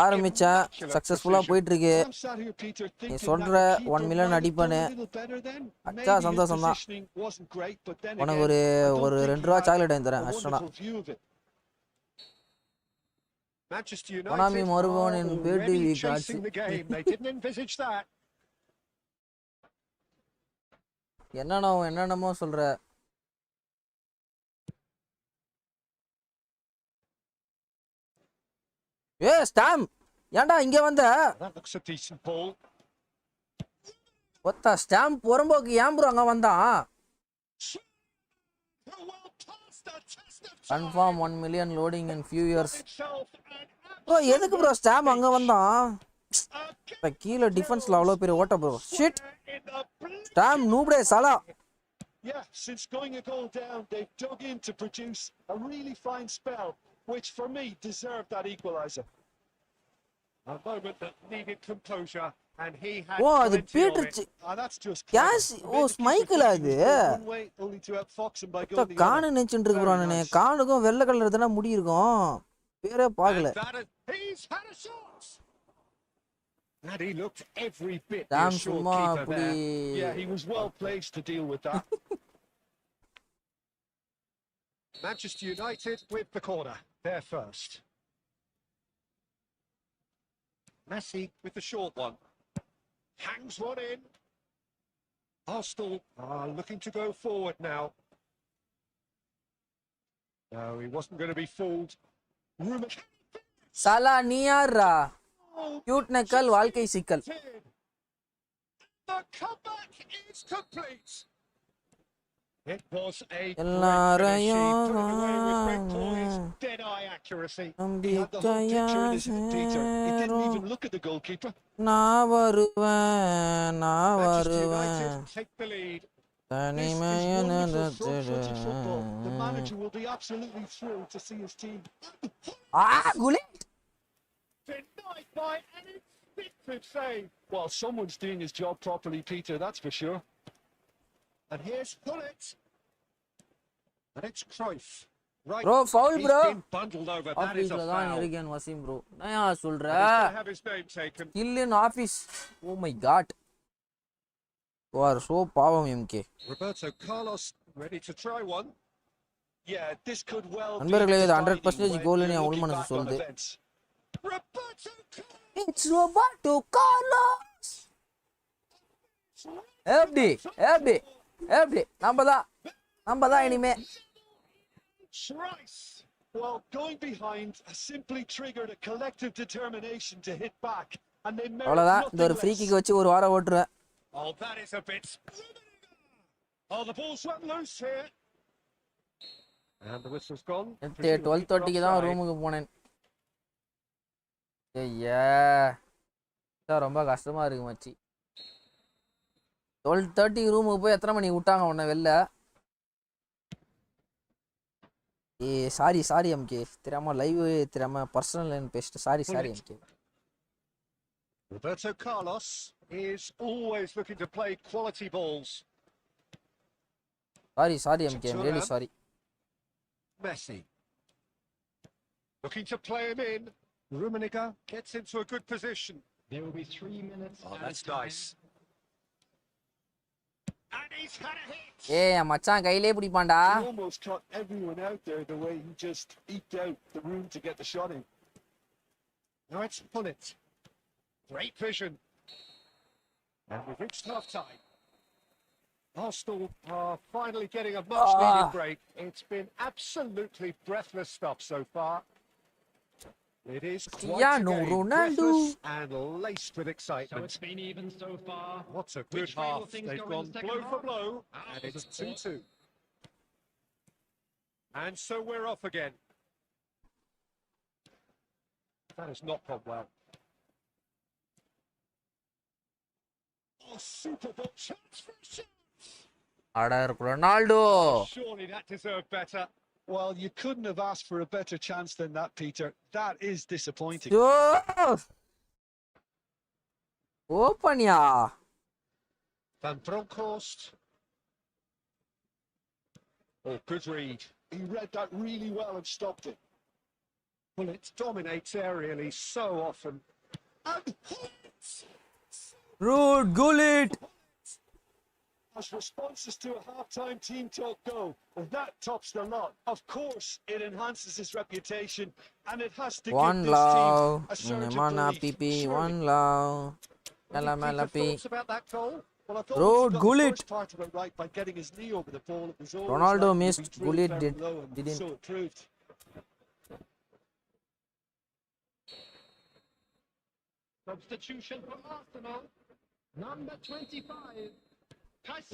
ஆரம்பிச்சேன் சக்சஸ்ஃபுல்லா போயிட்டு இருக்கு நீ சொல்ற 1 மில்லியன் அடிப்பேன்னு அச்சா சந்தோஷம் தான் உனக்கு ஒரு 2 ரூபா சாக்லேட் வாங்கி தரேன் அஷ்டனா கொனாமி மருமகனின் பேட்டி காட்சி என்னென்னமோ சொல்ற ஸ்டாம் ஏன்டா இங்க வந்த?
That looks a decent ball.
ஒத்தா ஸ்டாம் புறம்போக்கு ஏன் ப்ரோ அங்க வந்தான்? Confirm 1 million loading in few years. Bro எதுக்கு ப்ரோ ஸ்டாம் அங்க வந்தான்? இப்ப கீழ டிஃபென்ஸ்ல அவ்வளவு பெரிய ஓட்ட bro. Shit. ஸ்டாம் நூப்டே Shelah.
Yeah, since going a goal down, they've dug in to produce a really fine spell, which for me deserved that equaliser.
A moment that needed composure, and he had
அது
plenty of it.
That's just
கேஷ் Schmeichel அது
only to outfox him by
காணு
going the other.
நினைச்சுட்டு இருக்கிறானே. காணுக்கும் வெள்ளை colour தானே முடி இருக்கும். பேரே பார்க்கல.
He's had a shot. And he looked every bit the
Damn
assured
சும்மா
keeper
அப்படி.
there.
Yeah, he was well placed to deal with that.
Manchester United with the corner. There first. Messi with the short one. Hangs one in. Arsenal are looking to go forward now. No, he wasn't going to be fooled.
சாலா நீ யாரா? Cute நக்கல் வாழ்க்கை சிக்கல்.
The comeback is complete. It was a
எல்லாரையும்
dead-eye accuracy.
He had the whole picture in his head, Peter. He didn't even look at the goalkeeper.
நான் வருவேன்.
Manchester United take the lead.
This is wonderful front-footed football. The manager will be absolutely thrilled to see his team.
Quli.
Denied by an instinctive save.
Well, someone's doing his job properly, Peter, that's for sure.
And here's Pullet. And it's Cruyff. Right.
Bro, foul,
He's
bro.
been bundled over. That is a
ஆபீஸ்ல தான்
foul.
இருக்கேன் Wasim bro. நான்
And
சொல்றேன்.
he's going to have his name taken.
Kill in office. Oh my God. You are so பாவம் MK.
Roberto Carlos ready to try one.
Yeah, this could well be
நண்பர்களே இது
defining
100%
when
goal
you're
நீ உள்
looking
மனசு
back on
சொல்லுது.
events.
Roberto Carlos.
It's Roberto Carlos. எப்படி நம்ம தான் இனிமே.
Thrice.
Well, going behind has simply triggered a collective determination to hit back, and they merit
அவ்வளவுதான். இந்த
nothing
ஒரு ஃப்ரீ
less.
கிக் வச்சு ஒரு வாரம் ஓட்டுறேன்.
Oh, that is a bit. Oh, the ball's swept loose here. And the whistle's gone.
12:30க்கு தான் ரூமுக்கு போனேன். ஐயா ரொம்ப கஷ்டமா இருக்கு மச்சி. 12:30 ரூமுக்கு போய் எத்தனை மணிக்கு விட்டாங்க உன்னை வெளில? சாரி எம்கே, தெரியாம லைவ் தெரியாம பர்சனல் பேசிட்டு sorry MK.
Roberto Carlos is always looking to play quality balls.
Sorry MK, I'm really sorry.
Messi looking to play him in. Rummenigge gets into a good position.
There will be 3 minutes.
Oh, that's nice. And he's had a hit.
மச்சான் கையிலே பிடிப்பான்டா.
He almost caught everyone out there the way he just eked out the room to get the shot in.
Now it's Pullet. Great vision. And we've reached half time. Arsenal are finally getting a much needed break. It's been absolutely breathless stuff so far. It is quite a game, breathless and laced with
So
excitement.
it's been even so far.
What a good
Which way will
half.
things
They've
go in
gone
the second
blow for
half?
blow,
Ah,
and
was
it's
it
2-2. And so we're off again. That has not gone well. Oh, Super Bowl chance for a shot.
Ronaldo.
Surely that deserved better.
Well, you couldn't have asked for a better chance than that, Peter. That is disappointing.
ஓப்பன்யா.
Van Bronckhorst. Oh, good read.
He read that really well and stopped it.
Well, it dominates aerially so often. And hits!
Rude Gullit.
As responses to a half-time team talk go, that tops the lot. Of course, it enhances his reputation, and it has to
One
give this
love.
team a surge of
Mana
belief.
pipi.
Surely.
One love.
Any deeper thoughts about that goal?
Well, I thought
Road
he got
Gullit.
the first part of it right by getting his knee over the ball. It was always
Ronaldo
likely to be
missed,
drilled
Gullit
very
did-
low, and
didn't.
so it proved.
Substitution from Arsenal. Number 25.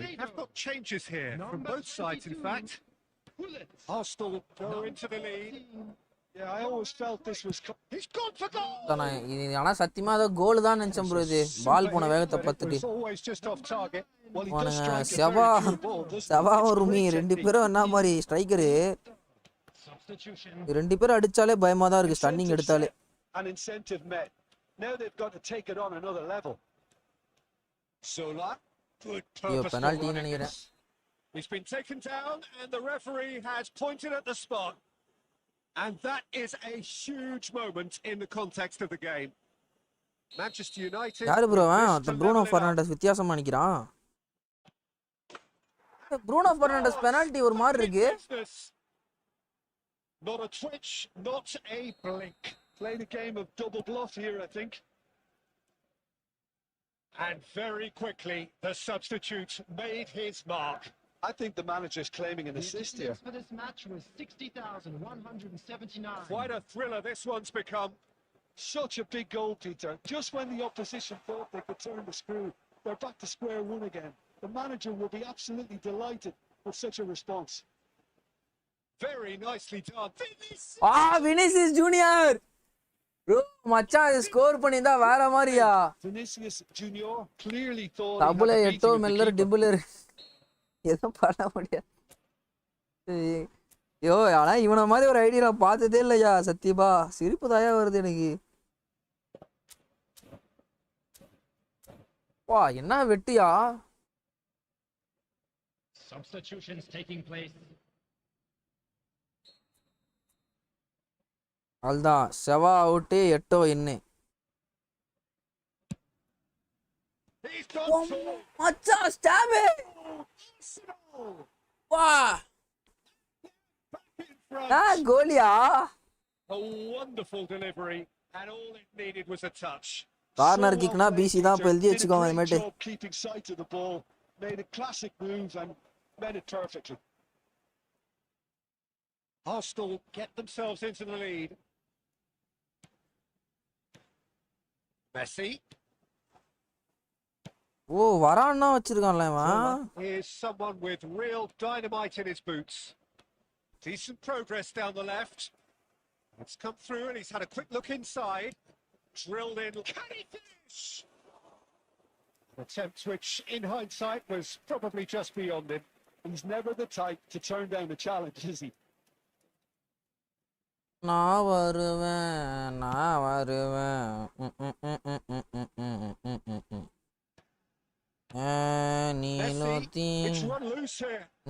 We have got changes here from both sides, in fact. Arsenal go into the lead.
Yeah, I always felt this was...
He's gone for goal!
ஆனா சத்தியமா அது கோல் தான் நினைச்சேன் bro. இது பால் போன வேகத்தை பார்த்துட்டு செவாவும் ருமி ரெண்டு பேரும் என்ன மாதிரி ஸ்ட்ரைக்கரு, ரெண்டு பேரும் அடிச்சாலே பயமா தான் இருக்கு. ஸ்டன்னிங் எடுத்தாலே பெனால்ட்டி நினைக்கிறேன்.
He's been taken down and the referee has pointed at the spot. And that is a huge moment in the context of the game. Manchester United.
யாரு ப்ரோ ப்ரூனோ ஃபெர்னாண்டஸ் வித்தியாசமா நிக்கிறான். Bruno Fernandes penalty ஒரு மாதிரி இருக்கு.
Not a twitch, not a blink. Playing a game of double bluff here, I think.
And very quickly the substitute made his mark.
I think the manager's claiming an assist here.
For this match was 60,179.
Quite a thriller this one's become.
Such a big goal, Peter. Just when the opposition thought they could turn the screw, they're back to square one again. The manager will be absolutely delighted with such a response.
Very nicely done.
Vinicius Junior. Bro, மச்சான் score பண்ணிட்டா வேற மாதிரியா.
Vinicius Junior clearly thought
double Eto'o மெல்லர் டிபுலர் எதுவும் பண்ண முடியாது. ஐயோ ஆனா இவனை மாதிரி ஒரு ஐடியா நான் பார்த்ததே இல்லையா சத்தியமா. சிரிப்பு தாயா வருது எனக்கு. வா என்ன வெட்டியா.
Substitutions taking place.
அதுதான் செவா அவுட்டு எட்டோ என்ன. மச்சான் ஸ்டாப். வா Goliath.
A wonderful delivery and all it needed was a touch.
Corner கிக்னா பிசி தான் இப்ப எழுதி வச்சுக்கோங்க இனிமேட்டு.
Keeping sight of the ball, made a classic move and made it perfectly.
Arsenal get themselves into the lead. Messi.
ஓ வரான்னா வச்சிருக்கான்ல இவன்.
Here's someone with real dynamite in his boots. Decent progress down the left. It's come through and he's had a quick look inside. Drilled in. Can he finish? An attempt which, in hindsight, was probably just beyond him.
He's never the type to turn down a challenge, is he?
நான் வருவேன். நீலோத்தி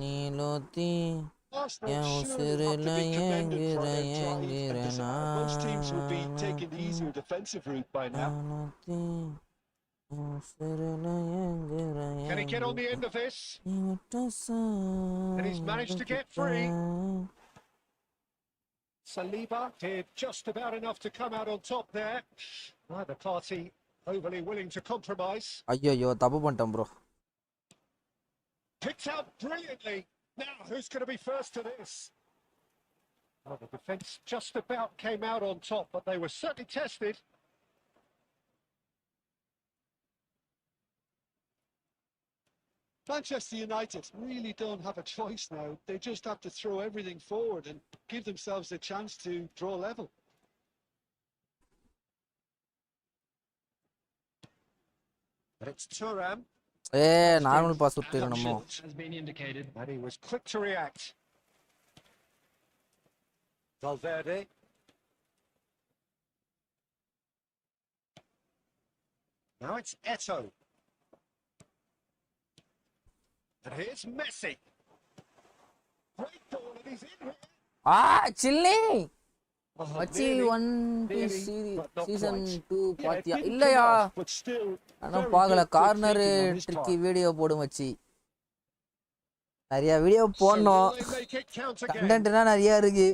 நீலோத்தி என் உசுருல ஏங்குற ஏங்குற
Most teams would be taking the easier defensive route by now.
Can he get on the end of this? And he's managed to get free. Saliba did just about enough to come out on top there. Neither party overly willing to compromise.
ஐயோ தப்பு பண்ணிட்டேன் bro.
Picked out brilliantly. Now who's going to be first to this? Well, the defence just about came out on top, but they were certainly tested.
Manchester United really don't have a choice now. They just have to throw everything forward and give themselves a chance to draw level.
But it's Thuram.
Normal pass விட்டுறோம் நம்ம.
Has been indicated.
And he was quick to react. Valverde. Now it's Eto'o. And here's Messi. Great ball and he's in here.
Chilli மச்சி 1 season 2 பாத்தியா இல்லையா? ஆனா பார்க்கல. Corner tricky video போடு மச்சி. நிறைய வீடியோ போடணும். கண்டென்ட்னா நிறைய இருக்கு.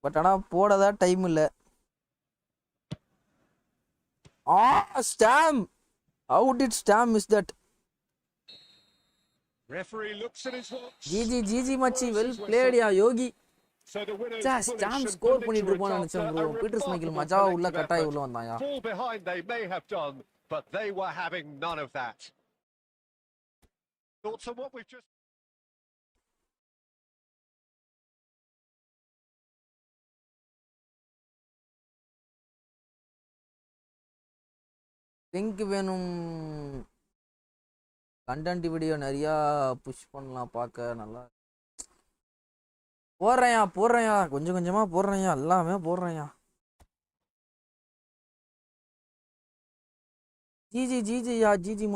பட் ஆனா போடதா டைம் இல்ல. ஸ்டாம். How did Stam miss that?
Referee looks at his watch.
GG மச்சி, well played yeah Yogi.
So the winners
jam
bullish and
score பண்ணிட்டு
belligerent
இருப்பான்னு நினைச்சேன்
after
bro.
a
Peter Michael
remarkable
மஜாவா உள்ள
collective
கட்டாய்
effort.
உள்ள வந்தாயா.
Fall behind they may have done, but they were having none of that. Thoughts on what we've just...
link வேணும். Content video நிறையா push பண்ணலாம், பார்க்க நல்லா போடுறேன்யா கொஞ்சம் கொஞ்சமாக போடுறேன்யா, எல்லாமே போடுறேன்யா. ஜிஜி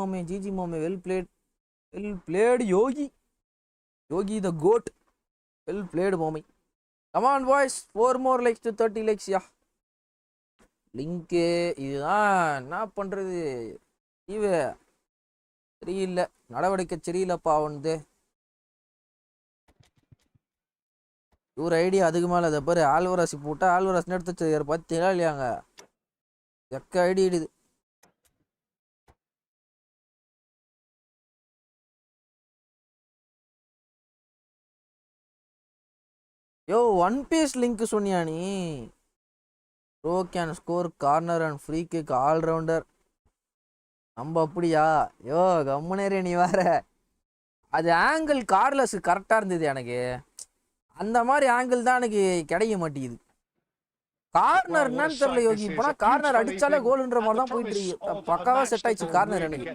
மாமே வெல் பிளேடு யோகி த கோட், வெல் பிளேடு மாமே. Come on boys, 4 more likes to 30 likes yeah. Link இதுதான் என்ன பண்ணுறது, சரியில்லை, நடவடிக்கை சரியில்லைப்பா வந்து. இவர் ஐடியா அதுக்கு மேலே அதை பாரு, ஆல்வராசி போட்டால் ஆல்வராசின்னு எடுத்து வச்சிருக்காரு பார்த்தீங்களா இல்லையாங்க, எக்க ஐடி இடுது. யோ ஒன் பீஸ் லிங்க் சொன்னியா நீ? Bro can score corner and free kick all rounder. நம்ம அப்படியா? யோ கம்முனேரே நீ வேற. அது ஆங்கிள் கார்லஸ் கரெக்டாக இருந்தது எனக்கு, அந்த மாதிரி ஆங்கிள் தான் எனக்கு கிடைக்க மாட்டேங்குது. கார்னர் என்னன்னு தெரியல யோகி, இப்போனா கார்னர் அடிச்சாலே கோல்ன்ற மாதிரி தான் போயிட்டு இருக்கு. பக்காவாக செட் ஆயிடுச்சு கார்னர் எனக்கு.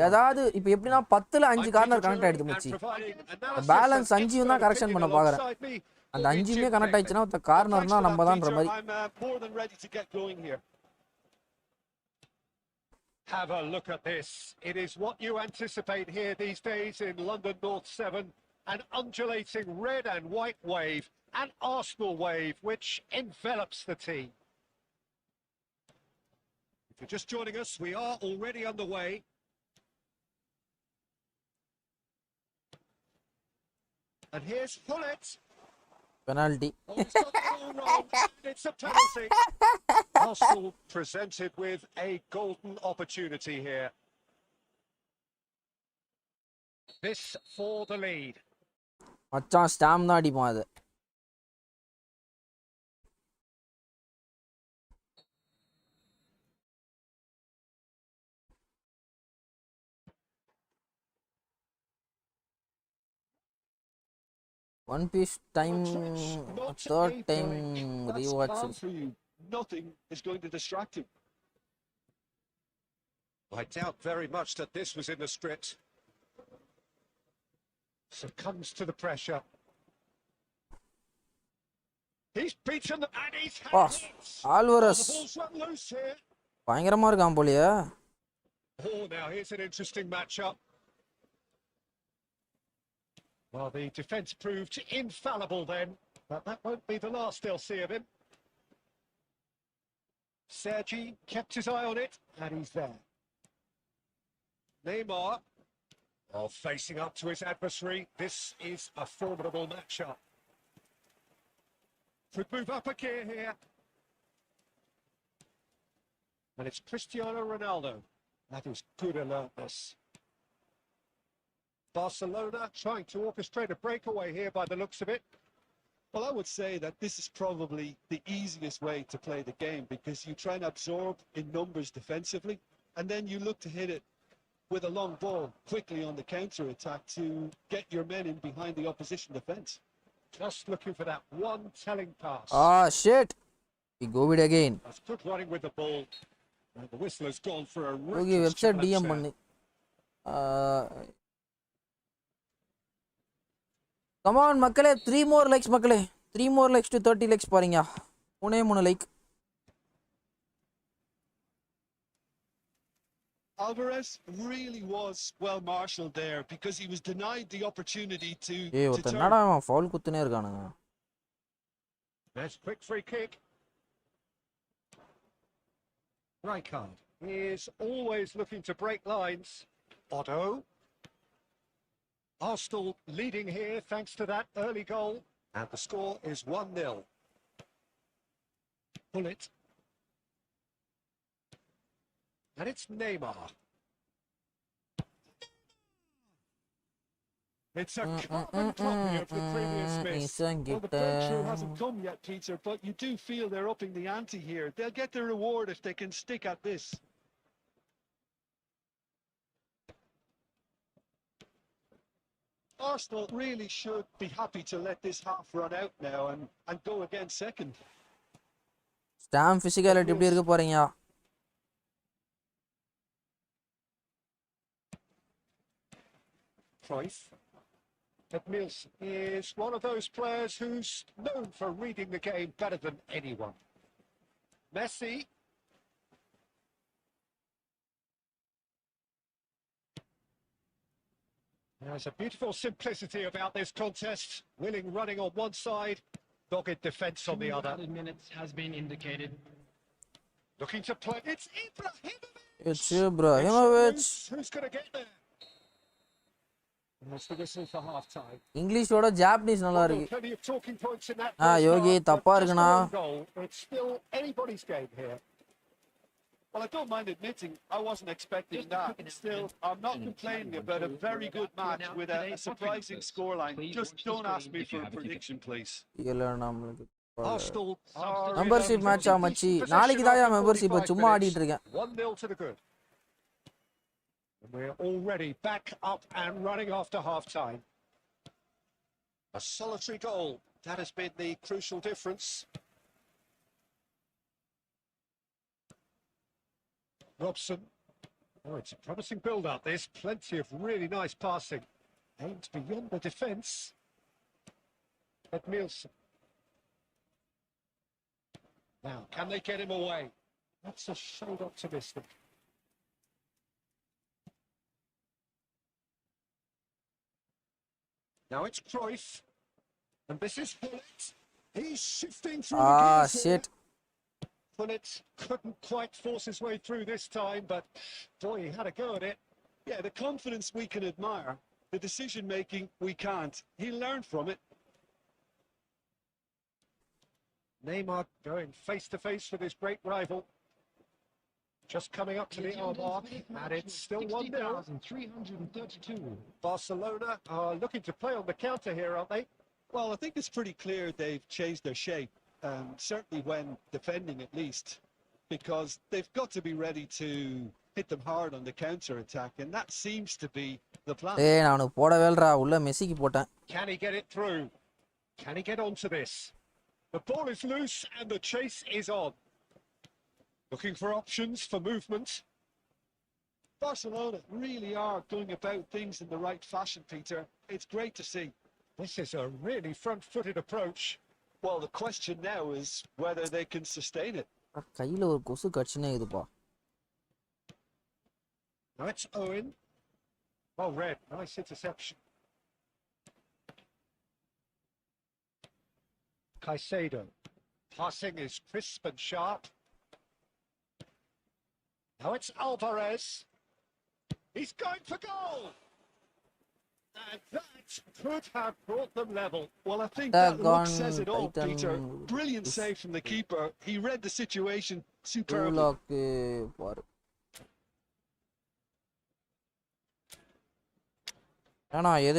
ஏதாவது இப்போ எப்படின்னா 10ல் 5 கார்னர் கனெக்ட் ஆகிடுது மச்சி. பேலன்ஸ் 5 தான் கரெக்ஷன் பண்ண பார்க்குறேன். அந்த 5மே கனெக்ட் ஆயிடுச்சுன்னா கார்னர்னா நம்ம தான்ற மாதிரி.
Have a look at this. It is what you anticipate here these days in London North 7. An undulating red and white wave, an Arsenal wave, which envelops the team. If you're just joining us, we are already underway. And here's Hullet.
Penalty.
It's a penalty. Arsenal presented with a golden opportunity here. This for the lead.
மச்சான் ஸ்டாம் தான் அடிப்பான் அது. One Piece time, third time rewatch.
Nothing is going to distract him.
I doubt very much that this was in the script. Succumbs to the pressure. He's beaten the and he's had it.
Alvarez.
The ball's run loose here.
பயங்கரமா இருக்கான் போலியே.
Oh, now here's an interesting matchup. Well, the defence proved infallible then, but that won't be the last they'll see of him. Sergi kept his eye on it, and he's there. Neymar, facing up to his adversary. This is a formidable matchup. Could move up a gear here. And it's Cristiano Ronaldo. That is good alertness. Barcelona trying to orchestrate a breakaway here by the looks of it.
Well, I would say that this is probably the easiest way to play the game, because you try and absorb in numbers defensively, and then you look to hit it with a long ball quickly on the counter attack to get your men in behind the opposition defence.
Just looking for that one telling pass.
Ah, shit. We go it again.
That's good running with the ball. And the whistler's gone for a
Okay, website DM பண்ணு. Come on மக்களே, 3 more likes மக்களே. 3 more likes to 30 likes பாருங்க. 3 like.
Alvarez really was well marshalled there, because he was denied the opportunity to
ஒருத்தன் என்னடா அவன் foul குத்துனே இருக்கானுங்க.
That's quick free kick. Rijkaard is always looking to break lines. Otto. Arsenal leading here thanks to that early goal. And the score is 1-0. Bullet. And it's Neymar.
It's a carbon copy of the previous miss. Well, the breakthrough hasn't come yet, Peter, but you do feel they're upping the ante here. They'll get their reward if they can stick at this. Arsenal really should be happy to let this half run out now and go again second.
Stam physicality எப்படி இருக்க போறீங்க?
Cruyff. Mills is one of those players who's known for reading the game better than anyone. Messi. There's a beautiful simplicity about this contest. Willing running on one side, dogged defence on the other.
Minutes has been indicated.
Looking to play. It's Ibrahimovic.
It's Ibrahimovic.
Who's going to get there? That's the whistle for half time.
English oda Japanese நல்லா இருக்கு.
Plenty of talking points in that.
யோகி தப்பா இருக்குனா.
It's still anybody's game here.
Well, I don't mind admitting I wasn't expecting that. Still, I'm not complaining about a very good match with a surprising scoreline. Just don't ask me for a prediction, please.
Membership match மச்சி. நாளைக்கு தான் membership சும்மா ஆடிட்டு இருக்கேன்.
1-0 to the good. We're already back up and running after half time. A solitary goal. That has been the crucial difference. Robson. Oh, it's a promising build-up. There's plenty of really nice passing. Aimed beyond the defence. Nielsen. Now, can they get him away? That's a shade optimistic. Now it's Cruyff. And this is Gullit. He's shifting through the gears
shit.
Gullit couldn't quite force his way through this time, but boy, he had a go at it.
Yeah, the confidence we can admire. The decision-making, we can't. He learned from it.
Neymar going face-to-face with his great rival. Just coming up to the hour mark, and it's still
1-0.
Barcelona are looking to play on the counter here, aren't they?
Well, I think it's pretty clear they've changed their shape, certainly when defending at least, because they've got to be ready to hit them hard on the counter-attack, and that seems to be the plan.
Can he get it through? Can he get onto this? The ball is loose and the chase is on. Looking for options for movement.
Barcelona really are going about things in the right fashion, Peter. It's great to see.
This is a really front-footed approach.
Well, the question now is whether they can sustain it.
Now it's Owen. Well read. Nice interception. Caicedo. Passing is crisp and sharp. Now it's Alvarez. He's going for goal. And that could have brought them level.
Well, I think that look says it all, Peter. Brilliant save from the keeper. He read the situation superbly.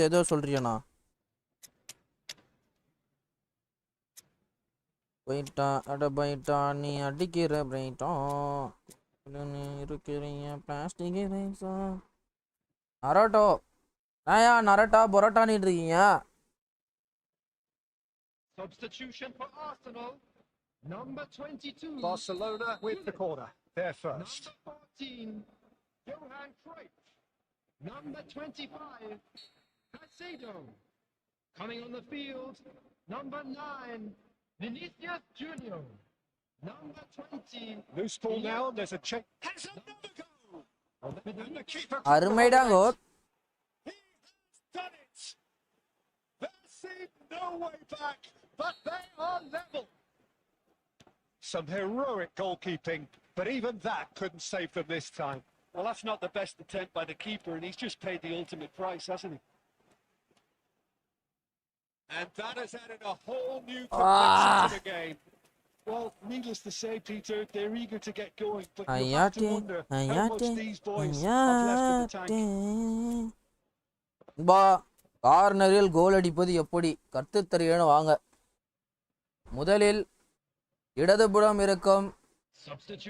ஏதோ சொல்றியண்ணா போயிட்டான் நீ அடிக்கிற இருக்கிறீங்க plastic Naruto நரோட்டா பொரோட்டானிட்டு இருக்கீங்க.
Substitution for Arsenal. Number 22.
Barcelona with the corner. There first.
Number 14. Johan Cruyff. Number 25. Caicedo. Coming on the field. Number 9. Vinicius Junior. Number 20.
Loose ball now. There's a check. Has another goal. And the keeper.
அருமைடா goal.
He has done it. There seemed no way back, but they are level. Some heroic goalkeeping, but even that couldn't save them this time.
Well, that's not the best attempt by the keeper, and he's just paid the ultimate price, hasn't he?
And that has added a whole new complexion to the game.
Well, needless to say, Peter, they're eager to get going, but you have to wonder how much these boys have left in the tank.
கார்னரில் கோல் அடிப்பது எப்படி கற்றுத்தருகிறேன்னு வாங்க. முதலில் இடதுபுறம் இருக்கும்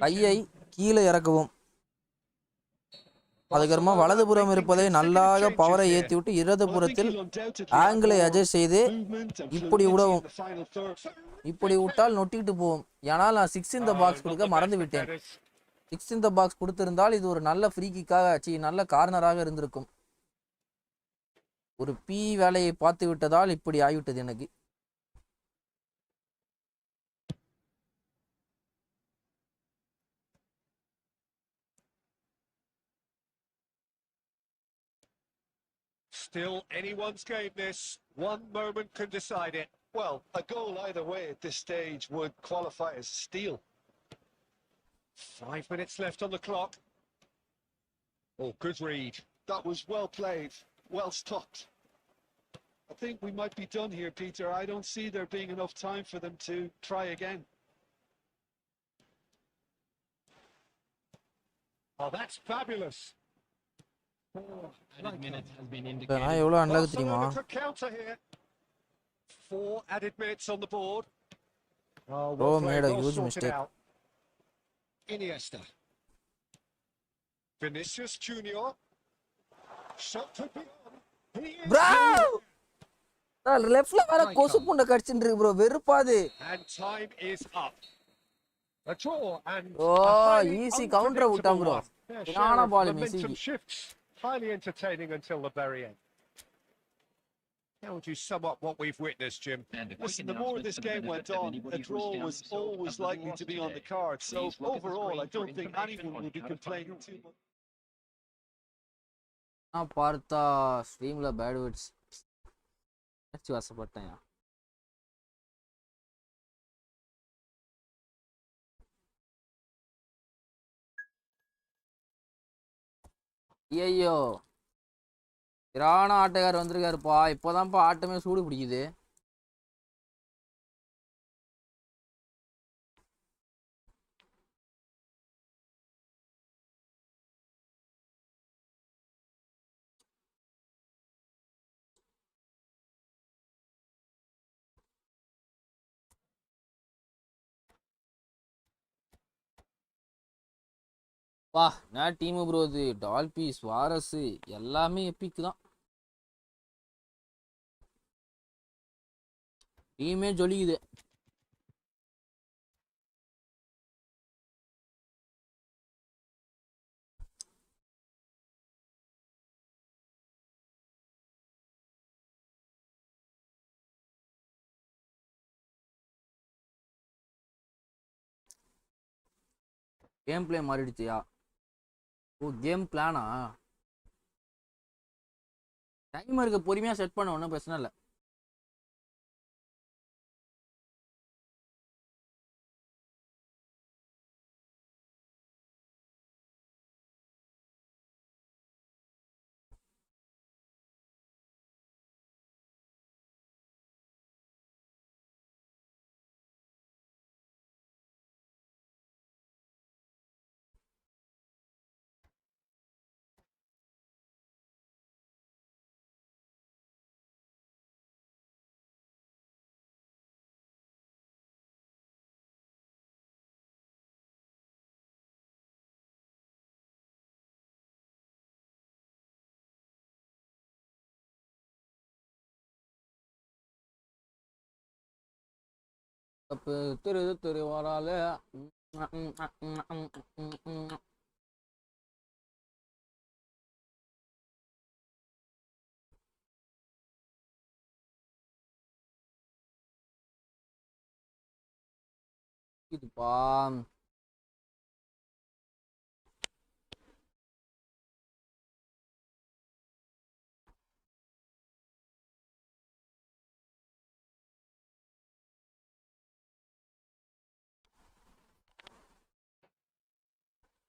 கையை கீழே இறக்கவும். அதுக்கப்புறமா வலதுபுறம் இருப்பதை நல்லாக பவரை ஏற்றி விட்டு இடதுபுறத்தில் ஆங்கிளை அட்ஜஸ்ட் செய்து இப்படி விடவும். இப்படி விட்டால் நொட்டிக்கிட்டு போகும். ஏனால் நான் 6 in the box கொடுக்க மறந்து விட்டேன். 6 in the box கொடுத்திருந்தால் இது ஒரு நல்ல ஃப்ரீ கிக்காக நல்ல கார்னராக இருந்திருக்கும். ஒரு பி வேலையை பார்த்து விட்டதால் இப்படி ஆகிவிட்டது எனக்கு.
Still anyone's game this. One moment can decide it.
Well, a goal either way at this stage would qualify as a steal.
5 minutes left on the clock. Oh, good read.
That was well played, well stopped. I think we might be done here, Peter. I don't see there being enough time for them to try again.
Oh, that's fabulous.
Added minutes has been
நான் எவ்வளவு unlock தெரியுமா?
Counter here. 4 added minutes on the board.
Bro made a huge mistake.
Iniesta. Vinicius Junior. Shot to be on.
Bro! லெஃப்ட்ல வர கொசு புண்ட கடிச்சிட்டு இருக்கு bro, வெறுப்பாது.
And time is up. A draw and
easy counter விட்டான் bro. நானா பால் Messi.
Highly entertaining until the very end. How would you sum up what we've witnessed, Jim?
Listen, the more this game went on, a draw was always likely to be on the card. So overall, I don't think anyone will be complaining too much.
நான் பார்த்தா ஸ்ட்ரீம்ல bad words வாசப்பட்டேன். ஐயோ, திரான ஆட்டக்காரர் வந்திருக்காருப்பா. இப்போதான்ப்பா ஆட்டமே சூடு பிடிக்குது. வா, நான் team bro. இது டால்பி ஸ்வாரஸ் எல்லாமே எப்பிக் தான். டீமே ஜொலிக்குது. கேம் பிளே மாறிடுச்சியா? ஓ, கேம் பிளானா? டைமருக்கு பொறுமையாக செட் பண்ண ஒன்றும் பிரச்சனை இல்லை. திரு வரால இதுப்பா.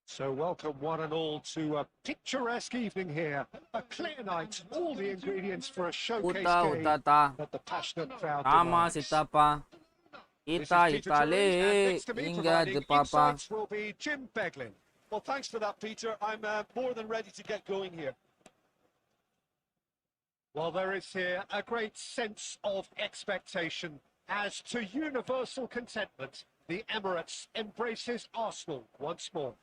So welcome one and all to a picturesque evening here. A clear night, all the ingredients for a showcase game that the passionate crowd demands.
Ita Itale inga de papa. Will be Jim Beglin. Well, thanks for that, Peter. I'm more than ready to get going here.
Well, there is here a great sense of expectation. As to universal contentment, the Emirates embraces Arsenal once more.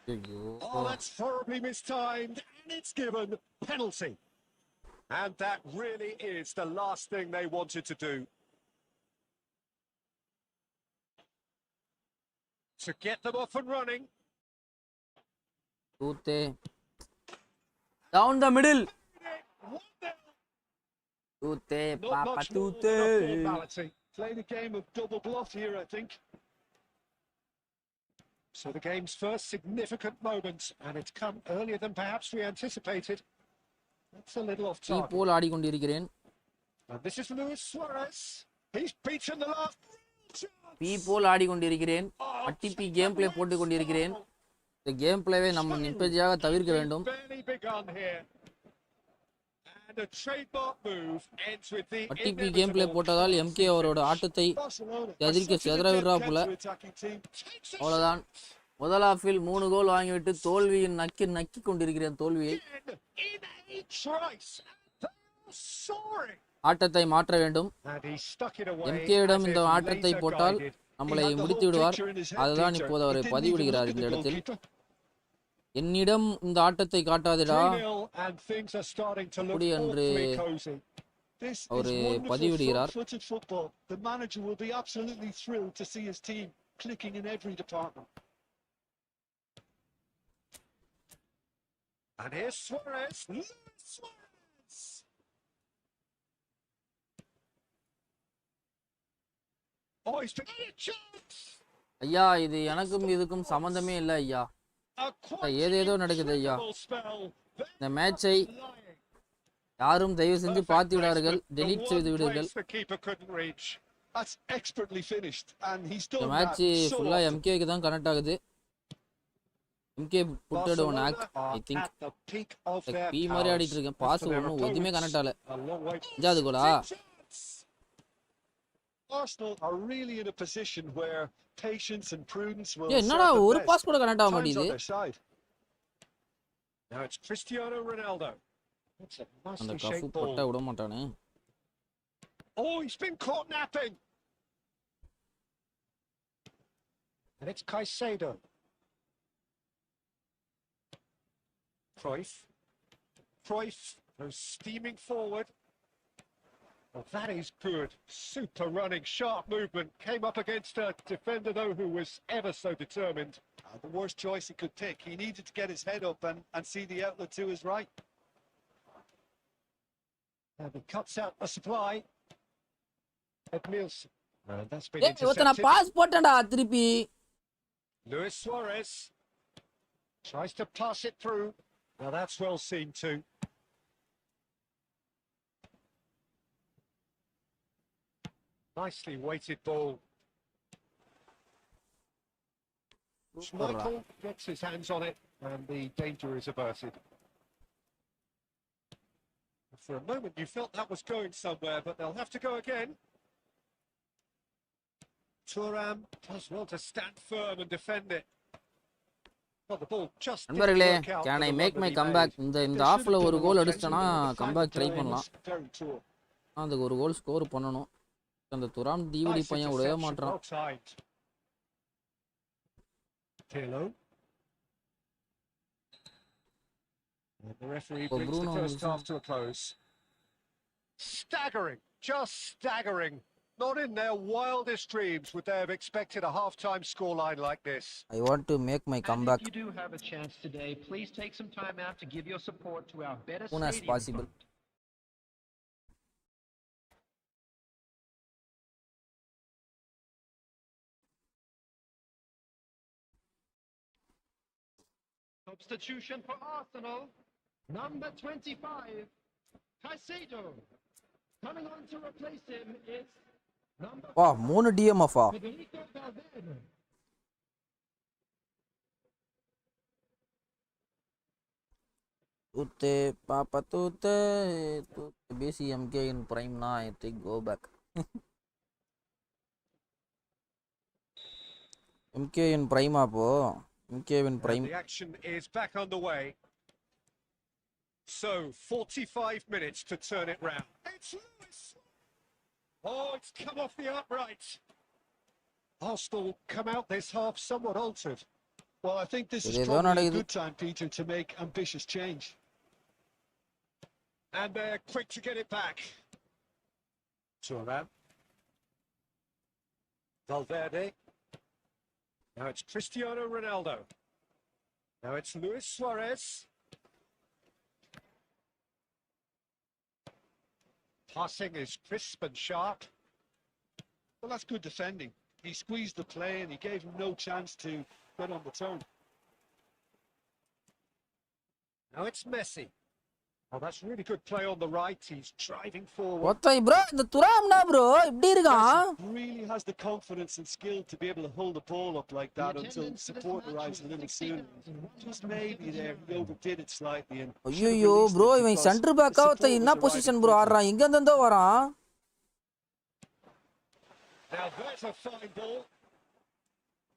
Oh, that's horribly mistimed, and it's given penalty. And that really is the last thing they wanted to do. To get them off and running.
Tute. Down the middle. Tute, Papa Tute.
Played a game of double bluff here, I think.
So the game's first significant moment, and it's come earlier than perhaps we anticipated. That's a little off target.
People ஆடிக்கொண்டிருக்கிறேன்.
And this is Luis Suarez. He's beaten the last.
People ஆடிக்கொண்டிருக்கிறேன். அட்டிபி game play போட்டு கொண்டிருக்கிறேன். இந்த game பிளேவை நம்ம நிப்பதியாக தவிர்க்க வேண்டும். அட்டிபி கேம் பிளே போட்டதால் எம்கே அவரோட ஆட்டத்தை எதிர்க்க செதறவிடுறா போல. அவ்வளவுதான். முதல் ஹாஃபில் 3 கோல் வாங்கிவிட்டு தோல்வியின் நக்கி கொண்டிருக்கிறேன் தோல்வியை. ஆட்டத்தை மாற்ற வேண்டும். எம்கேவிடம் இந்த ஆட்டத்தை போட்டால் நம்மளை முடித்து விடுவார். அதுதான் இப்போது அவரை பதிவிடுகிறார் இந்த இடத்தில். என்னிடம் இந்த ஆட்டத்தை காட்டாதடா அப்படி என்று அவரு பதிவிடுகிறார்.
And here's Suarez. Oh, he's been a chance.
ஐயா, இது எனக்கும் இதுக்கும் சம்பந்தமே இல்லை ஐயா. ஏதேதோ நடக்குது ஐயா. இந்த மேட்சை யாரும் தயவு செஞ்சு பார்த்து விடார்கள், டெலீட் செய்து விடுங்கள். இந்த மேட்ச் ஃபுல்லா எம்கேக்கு தான் கனெக்ட் ஆகுது. எம்கே புட்டட் ஒன் ஆக்ட் ஐ திங்க் பி மாதிரி ஆடிட்டு இருக்கேன். பாஸ் ஒன்றும் எதுவுமே கனெக்ட் ஆகல. அஞ்சாவது கோலா? என்னடா ஒரு பாஸ் கூட கனெக்ட் ஆக மாட்டேங்குது. அந்த கஃபு போட்டா விட மாட்டானே.
Oh, he's been caught napping. And it's Caicedo. Cruyff goes steaming forward. Well, that is good. Super running, sharp movement. Came up against a defender, though, who was ever so determined.
The worst choice he could pick. He needed to get his head up and see the outlet to his right.
And he cuts out the supply. Edmilson. And that's been intercepted.
pass போட்டடா திருப்பி.
Luis Suarez tries to pass it through. Now that's well seen too. Nicely weighted ball. Michael gets his hands on it and the danger is averted. For a moment you felt that was going somewhere, but they'll have to go again. Thuram does well to stand firm and defend it. Well, the ball just
நண்பர்களே, can I make my comeback? இந்த ஆஃப்ல ஒரு கோல் அடிச்சனா comeback try பண்ணலாம். அதுக்கு ஒரு goal score பண்ணனும். அந்த துராம் DVD பையன் விடவே மாட்டான்.
The referee brings the first half to a close. Staggering, just staggering. Not in their wildest dreams would they have expected a half-time scoreline like this.
I want to make my comeback.
And if you do have a chance today, please take some time out to give your support to our better
soon as possible.
Substitution for Arsenal, number 25, Caicedo. Coming on to replace him is number
3 DMF. Tute, Papa Tute, BCMK in prime now, I think go back. MK in prime apo. MK in prime.
The action is back on the way. So 45 minutes to turn it round. It's Lewis. Oh, it's come off the upright. Arsenal come out this half somewhat altered.
Well, I think this is probably a good time, Peter, to make ambitious change.
And they're quick to get it back. Thuram. Valverde. Now it's Cristiano Ronaldo. Now it's Luis Suarez. Passing is crisp and sharp.
Well, that's good defending. He squeezed the play and he gave him no chance to get on the turn.
Now it's Messi. Oh, that's really good play on the right. He's driving forward.
What the bro? The Thuram na bro. எப்படி இருக்கான்?
Really has the confidence and skill to be able to hold the ball up like that until support arrives a little sooner. Just maybe there he overdid it slightly and
ஐயோ bro, இவன் centre பேக்கா என்ன position bro ஆடுறான்? எங்க இருந்தோ வரான்?
Now there's a fine ball.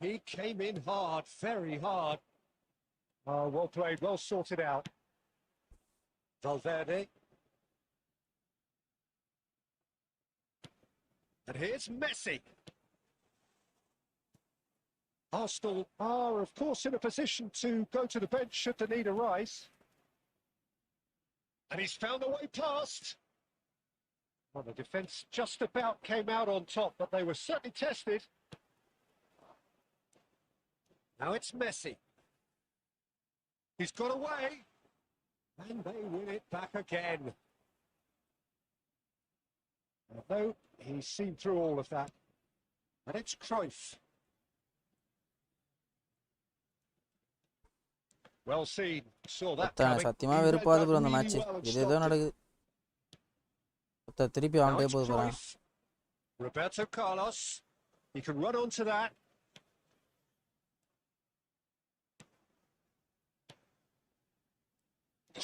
He came in hard, very hard. Oh, well played, well sorted out. Valverde. And here's Messi. Arsenal are, of course, in a position to go to the bench should the need arise. And he's found a way past. Well, the defence just about came out on top, but they were certainly tested. Now it's Messi. He's got away. And they win it back again. Although he's seen through all of that. And it's Cruyff. Well seen. Saw that coming.
சத்தியமா வெறுப்பாது bro அந்த match. ஏதோ நடக்குது. திருப்பி ஆன்டே போகுது பாரு.
Roberto Carlos. He can run onto that.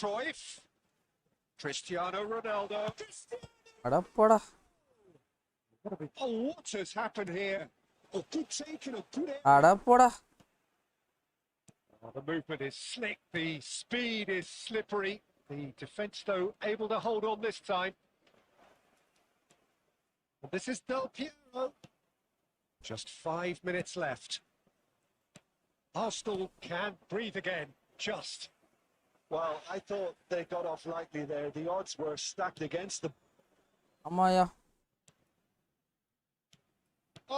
Cruyff. Cristiano Ronaldo.
அடப்போடா.
Oh, what has happened here? Oh, good taking a good air.
அடப்போடா.
The movement is slick, the speed is slippery. The defence, though, able to hold on this time. And this is Del Piero. Just 5 minutes left. Arsenal can breathe again, just.
Well, I thought they got off lightly there. The odds were stacked against them.
ஆமாயா.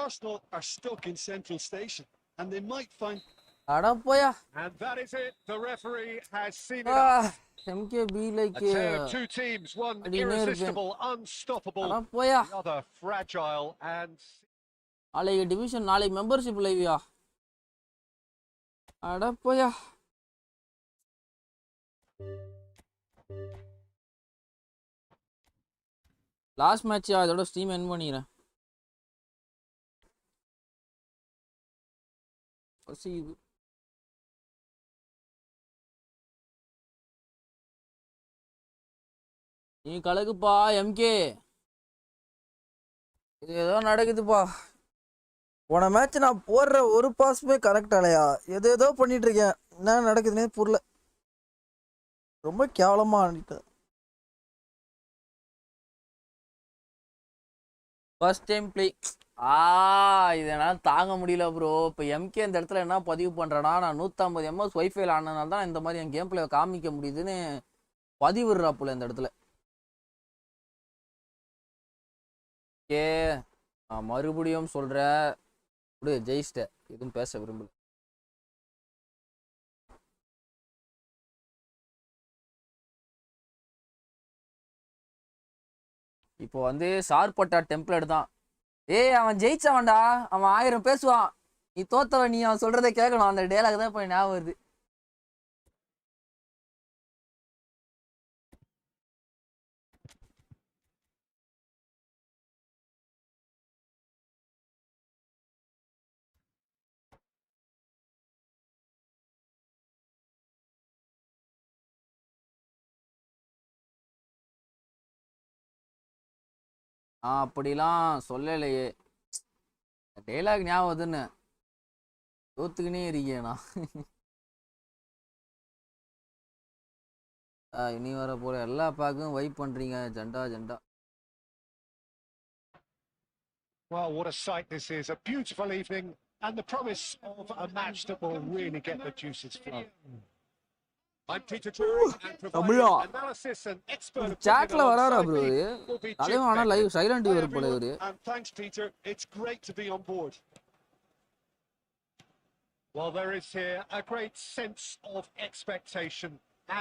Arsenal are stuck in Central Station and they might find...
அடப்போயா.
And that is it. The referee has seen it up.
MKB like
a tale of two teams, one irresistible, unstoppable, the other fragile and...
நாளைக்கு division, நாளைக்கு membership லைவ்யா. அடப்போயா. Last மேட்சா, இதோட stream end பண்ணிக்கிறேன். நீ கலக்குப்பா MK. இது ஏதோ நடக்குதுப்பா. போன match நான் போடுற ஒரு பாஸுமே கரெக்ட் ஆலையா? ஏதோ பண்ணிட்டு இருக்கேன். என்ன நடக்குதுன்னே புரியல. ரொம்ப கேவலமா ஆடிட்டேன். First time play. இதனால் தாங்க முடியல ப்ரோ. இப்போ எம்கே இந்த இடத்துல என்ன பதிவு பண்ணுறேன்னா, நான் 150 MS ஒய்ஃபைல ஆனதுனால தான் இந்த மாதிரி என் கேம் பிளே காமிக்க முடியுதுன்னு பதிவிடுறாப்புல இந்த இடத்துல. ஓகே, நான் மறுபடியும் சொல்கிறேன், ஜெயிச்சிட்டேன். எதுவும் பேச விரும்பல. இப்போ வந்து சார்பட்டா டெம்ப்ளேட் தான். அவன் ஜெயிச்சவன்டா, அவன் 1000 பேசுவான். நீ தோத்தவன், நீ அவன் சொல்றதை கேட்கணும். அந்த டேலாக் தான் இப்போ ஞாபகம் வருது. அப்படிலாம் சொல்லலையே. டேலாக் ஞாபகம் வருதுன்னு தோத்துக்கினே இருக்கேண்ணா. இனி வர போற எல்லா பேக்கும் வைப் பண்றீங்க ஜண்டா.
Well, what a sight this is. A beautiful evening and the promise of a match that will really get the juices flowing. I'm Peter Drury and providing analysis and expert opinion alongside me will be Jim Beckett.
And thanks, Peter. It's great to be on board.
Well, there is here a great sense of expectation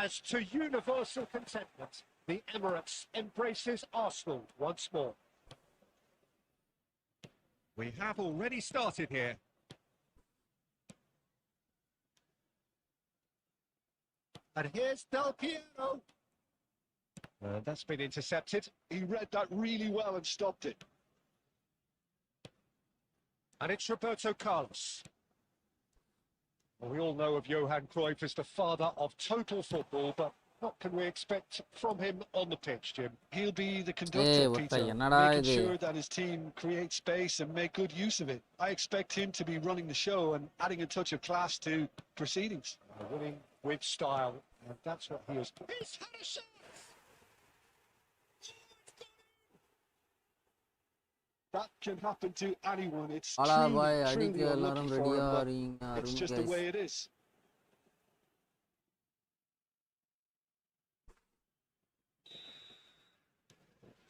as to universal contentment. The Emirates embraces Arsenal once more. We have already started here. And here's Del Piero. That's been intercepted.
He read that really well and stopped it.
And it's Roberto Carlos. Well, we all know of Johan Cruyff as the father of total football, but what can we expect from him on the pitch, Jim?
He'll be the conductor, Peter, making sure that his team creates space and make good use of it. I expect him to be running the show and adding a touch of class to proceedings.
Winning with style, and that's what he is. He's had a shot!
That can happen to anyone. It's truly unlucky for him, but it's just the way it is.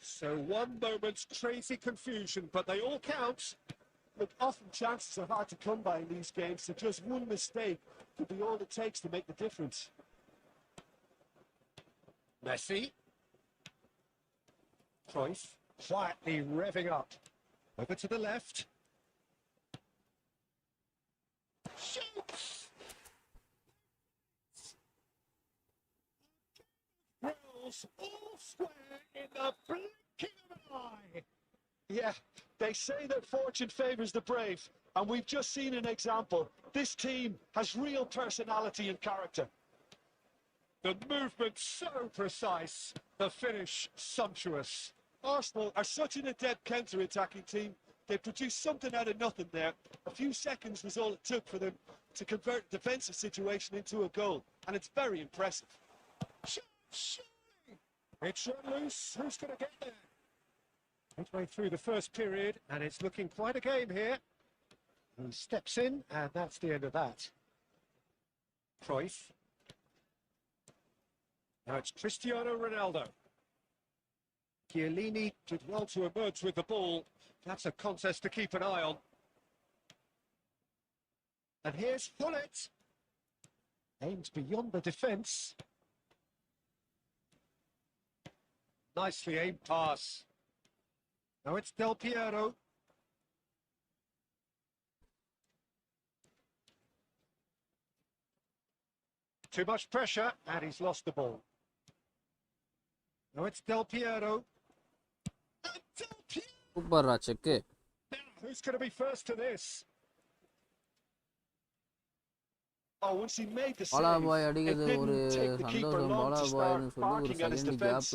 So one moment's crazy confusion, but they all count.
Look, often chances are hard to come by in these games, so just one mistake could be all it takes to make the difference.
Messi. Cruyff quietly revving up. Over to the left. Shoots! Drills all square in the blinking of an eye.
Yeah, they say that fortune favours the brave, and we've just seen an example. This team has real personality and character.
The movement so precise, the finish sumptuous.
Arsenal are such an adept counter-attacking team. They produced something out of nothing there. A few seconds was all it took for them to convert a defensive situation into a goal, and it's very impressive.
It's run loose. Who's going to get there? Midway through the first period, and it's looking quite a game here. He steps in, and that's the end of that. Cruyff. Now it's Cristiano Ronaldo. Chiellini did well to emerge with the ball. That's a contest to keep an eye on. And here's Hullet. Aimed beyond the defence. Nicely aimed pass. Now it's Del Piero. Too much pressure, and he's lost the ball. Now it's Del Piero. Del Piero! Who's going to be first to this?
Oh, once he made the save, it didn't take the keeper long to start barking at his defence.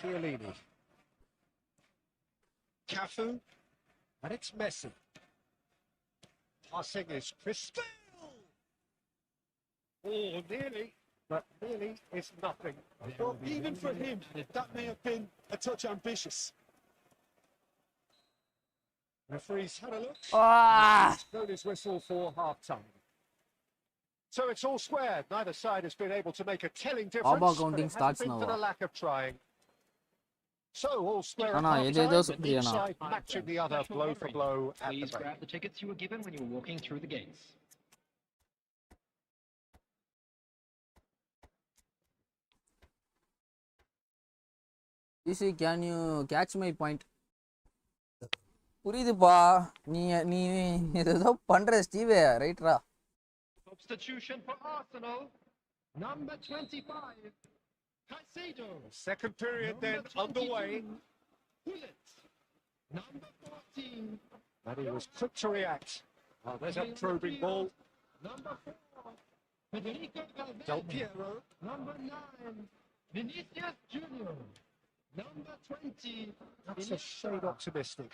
Chiellini. Cafu. And it's Messi. Passing is Chris. Oh, nearly. But nearly is nothing.
Well, even for him, that may have been a touch ambitious.
Referee's had a look.
He's
blown his whistle for half-time. So it's all square. Neither side has been able to make a telling difference.
Counting
but it
starts
hasn't been
now.
for the lack of trying. So all square at
Anna,
half-time, but each side matching the other blow for blow at
Please
the break.
grab the tickets you were given when you were walking through the gates.
DC, can you catch my point? புரியுதுப்பா நீ நீ ஏதோ பண்ற ஸ்டீவே ரைட்ரா.
Substitution for Arsenal, number 25, Caicedo.
Second period then underway.
Hullet, number 14.
And he was quick to react. Oh, there's a probing ball.
Number 4, Federico
Del
Valverde.
Piero.
Number 9, Vinicius Junior. Number 20.
That's a shade optimistic.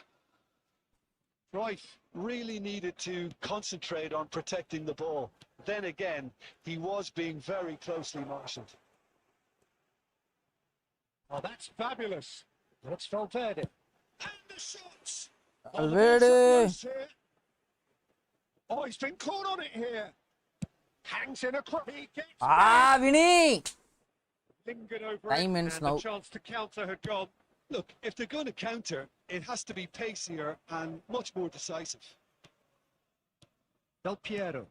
Right, really needed to concentrate on protecting the ball. Then again, he was being very closely marshalled.
Oh, that's fabulous. That's Valverde. And the shots.
Valverde.
Oh, he's been caught on it here. Hangs in a cross. He gets
Vinny.
lingered over
Time
it,
ends
and
now.
the chance to counter had gone.
Look, if they're going to counter, it has to be pacier and much more decisive.
Del Piero.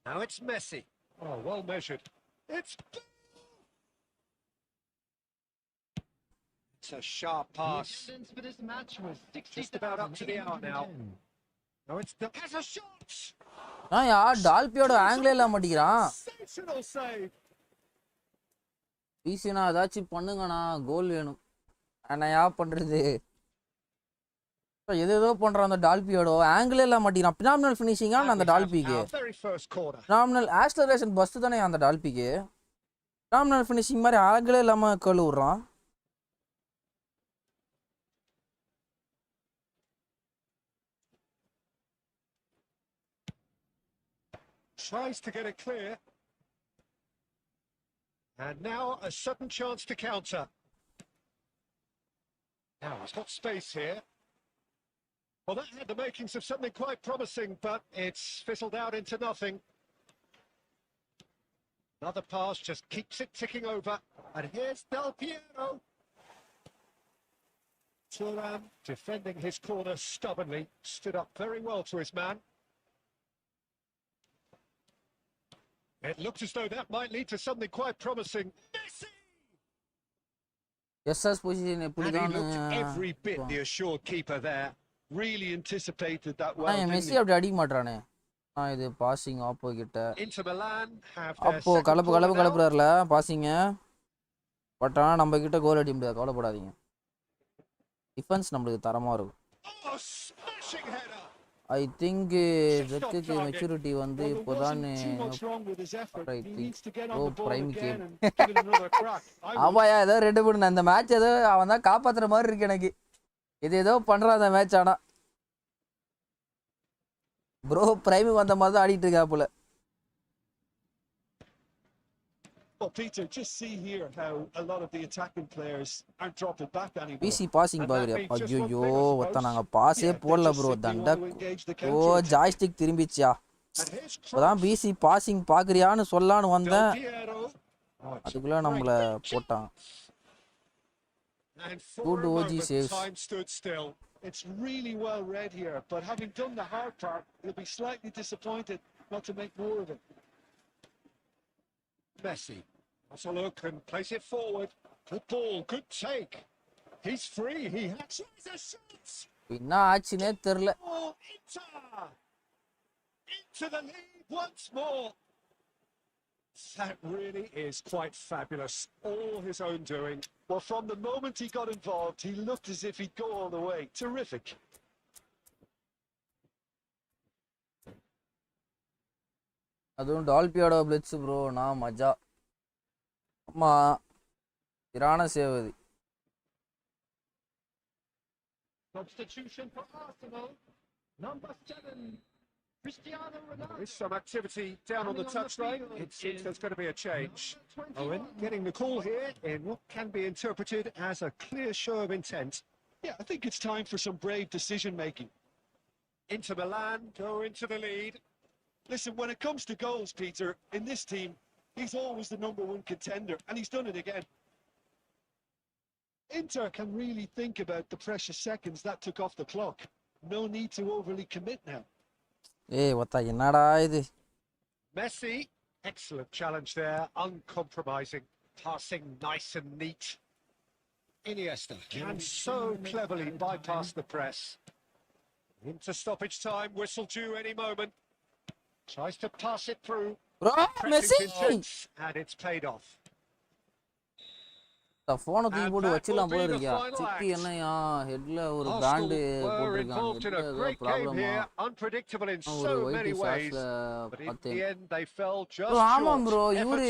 Now it's Messi. Oh, well measured. It's a sharp
The
pass.
attendance for this match was
Just about up to the hour now.
60,810.
No, has a shot.
டால்பியோட angle இல்லாம மாட்டிக்கிறான்.
Sensational save.
பிசினா ஏதாச்சும் பண்ணுங்கண்ணா, கோல் வேணும். நான் பண்றது ஏதோ பண்றான் அந்த டால்பியோட ஆங்கிள் எல்லாம் மாட்டிக்கிறான். பினாமினல் ஃபினிஷிங்கா அந்த டால்பிக்கு. பினாமினல் ஆக்ஸலரேஷன் பஸ்ட் தானே அந்த டால்பிக்கு. பினாமினல் ஃபினிஷிங் மாதிரி ஆங்கிளே இல்லாம கோல் விடுறான்.
Tries to get it clear. And now a sudden chance to counter. Now he's got space here. Well, that had the makings of something quite promising, but it's fizzled out into nothing. Another pass just keeps it ticking over. And here's Del Piero. Thuram defending his corner stubbornly, stood up very well to his man. It looked as though that might lead to something quite promising. Messi!
SS position
And he looked every bit the assured keeper there.
Really anticipated that well.
Messi அப்படி அடிக்க மாட்டானே. இது passing ஆப்போ கிட்ட.
Inter Milan have
அப்போ கலப்புறாருல பாசிங்க. But ஆனா நம்ம கிட்ட கோல் அடிக்க முடியாது, கவலைப்படாதீங்க. டிஃபென்ஸ் நமக்கு தரமா இருக்கும்.
Oh, smashing header.
I think வெத்துக்கு மெச்சூரிட்டி வந்து இப்போதான் பிரைம் கேம். ஆமாயா ஏதோ ரெண்டு மூணு அந்த மேட்ச் ஏதோ அவன் தான் காப்பாத்துற மாதிரி இருக்கு எனக்கு. இது ஏதோ பண்றான் அந்த மேட்ச். ஆனா ப்ரோ பிரைமுக்கு வந்த மாதிரி தான் ஆடிட்டு இருக்கா போல.
Well, Peter, just see here how a lot of the attacking players aren't dropping back anymore.
பிசி பாசிங் பாக்குறியா? ஐயோ ஒத்த நாங்க பாஸே போடல ப்ரோ. தண்ட ஓ ஜாய்ஸ்டிக் திரும்பிச்சியா? இப்பதான் பிசி பாசிங் பாக்குறியான்னு சொல்லான்னு வந்தேன், அதுக்குள்ள நம்மள போட்டான். Good OG saves.
It's really well read here, but having done the hard part, he'll be slightly disappointed not to make more of it.
Messi. That's a look and place it forward. Good ball, good take. He's free. He has a shot.
என்ன ஆச்சுனே தெரியல.
Into the lead once more. That really is quite fabulous. All his own doing.
Well, from the moment he got involved, he looked as if he'd go all the way. Terrific.
அதுவும் டால்பியோட blitz bro. நான் மஜா. அம்மா திரான சேவதி.
Substitution for Arsenal. Number 7, Cristiano Ronaldo.
There is some activity down on the touchline. It seems there's going to be a change. Owen getting the call here in what can be interpreted as a clear show of intent.
Yeah, I think it's time for some brave decision-making.
Inter Milan go into the lead.
Listen, when it comes to goals, Peter, in this team, he's always the number one contender, and he's done it again. Inter can really think about the precious seconds that took off the clock. No need to overly commit now.
ஒத்தா என்னடா இது?
Messi, excellent challenge there, uncompromising, passing nice and neat. Iniesta can so cleverly bypass the press. Into stoppage time, whistle due any moment. Tries to pass it through.
Bro, Messi!
And it's paid off.
போனை தூக்கி போட்டு வச்சிடலாம் போல இருக்கியா? சிப்பி என்னையா ஹெட்ல ஒரு pant போட்டிருக்காங்க. ஒரு ஒயிட் சாஸ்ல பார்த்தேன். ஆமா ப்ரோ இவரு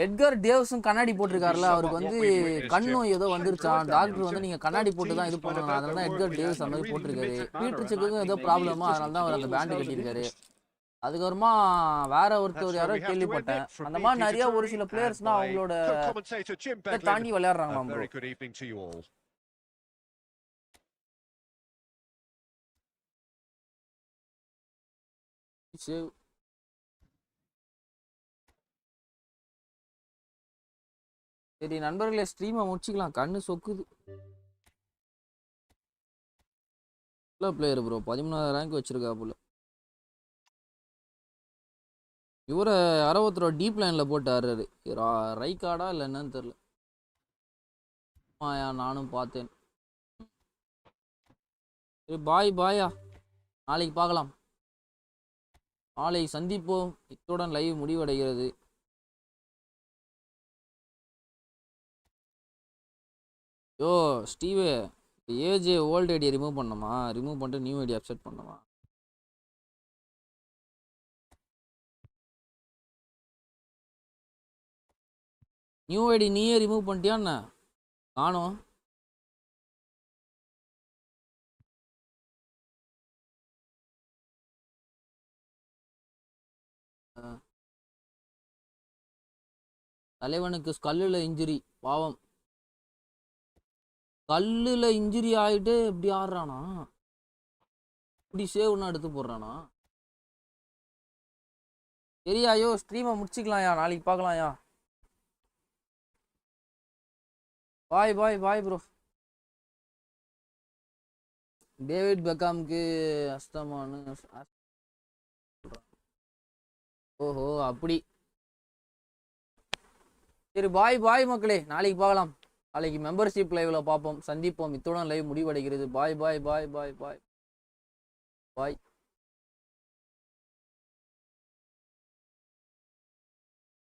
எட்கர் டேவ்ஸும் கண்ணாடி போட்டிருக்காருல, அவருக்கு வந்து கண்ணும் ஏதோ வந்துருச்சான். டாக்டர் வந்து நீங்க கண்ணாடி போட்டு தான் இது பண்ணணும், அதனால தான் எட்கர் டேவ்ஸ் அந்த மாதிரி போட்டிருக்காரு. பீட்டர் செக்குக்கும் ஏதோ ப்ராப்ளமா, அதனால தான் அவர் அந்த பேண்ட் கட்டியிருக்காரு. அதுக்கப்புறமா வேற ஒருத்தர் யாரோ கேள்விப்பட்டேன், அந்த மாதிரி நிறைய ஒரு சில பிளேயர்ஸ்னா அவங்களோட தாண்டி விளையாடுறாங்களாம் ப்ரோ. சரி நண்பர்களே, ஸ்ட்ரீமை முடிச்சிக்கலாம், கண்ணு சொக்குது. பிளேயர் ப்ரோ 13வது ரேங்க் வச்சிருக்கா போல. இவரை யாரோ ஒருத்தர் டீப் லைனில் போட்டு ஆடுறாரு, ரைக்கார்டா இல்லை என்னன்னு தெரில. ஆயா நானும் பார்த்தேன். சரி பாய் பாயா, நாளைக்கு பார்க்கலாம், நாளைக்கு சந்திப்போம். இத்துடன் லைவ் முடிவடைகிறது. யோ ஸ்டீவே, ஏஜே ஓல்டு ஐடியை ரிமூவ் பண்ணணுமா? ரிமூவ் பண்ணிட்டு நியூ ஐடி அப்செட் பண்ணணுமா? நியூ ஐடி நீயே ரிமூவ் பண்ணிட்டியா என்ன? காணோம். தலைவனுக்கு ஸ்கல்லில் இன்ஜுரி, பாவம். கல்லில் இன்ஜுரி ஆகிட்டு இப்படி ஆடுறானா? இப்படி சேவ்னா எடுத்து போடுறானா? சரியாயோ, ஸ்ட்ரீமை முடிச்சிக்கலாம்யா, நாளைக்கு பார்க்கலாம்யா. பாய் பாய் பாய் ப்ரோ. டேவிட் பெக்காம்க்கு அஸ்தமானு. ஓஹோ அப்படி. சரி பாய் பாய் மக்களே, நாளைக்கு பார்க்கலாம். நாளைக்கு மெம்பர்ஷிப் லைவ்ல பார்ப்போம், சந்திப்போம். இத்துடன் லைவ் முடிவடைகிறது. பாய் பாய் பாய் பாய் பாய் பாய்.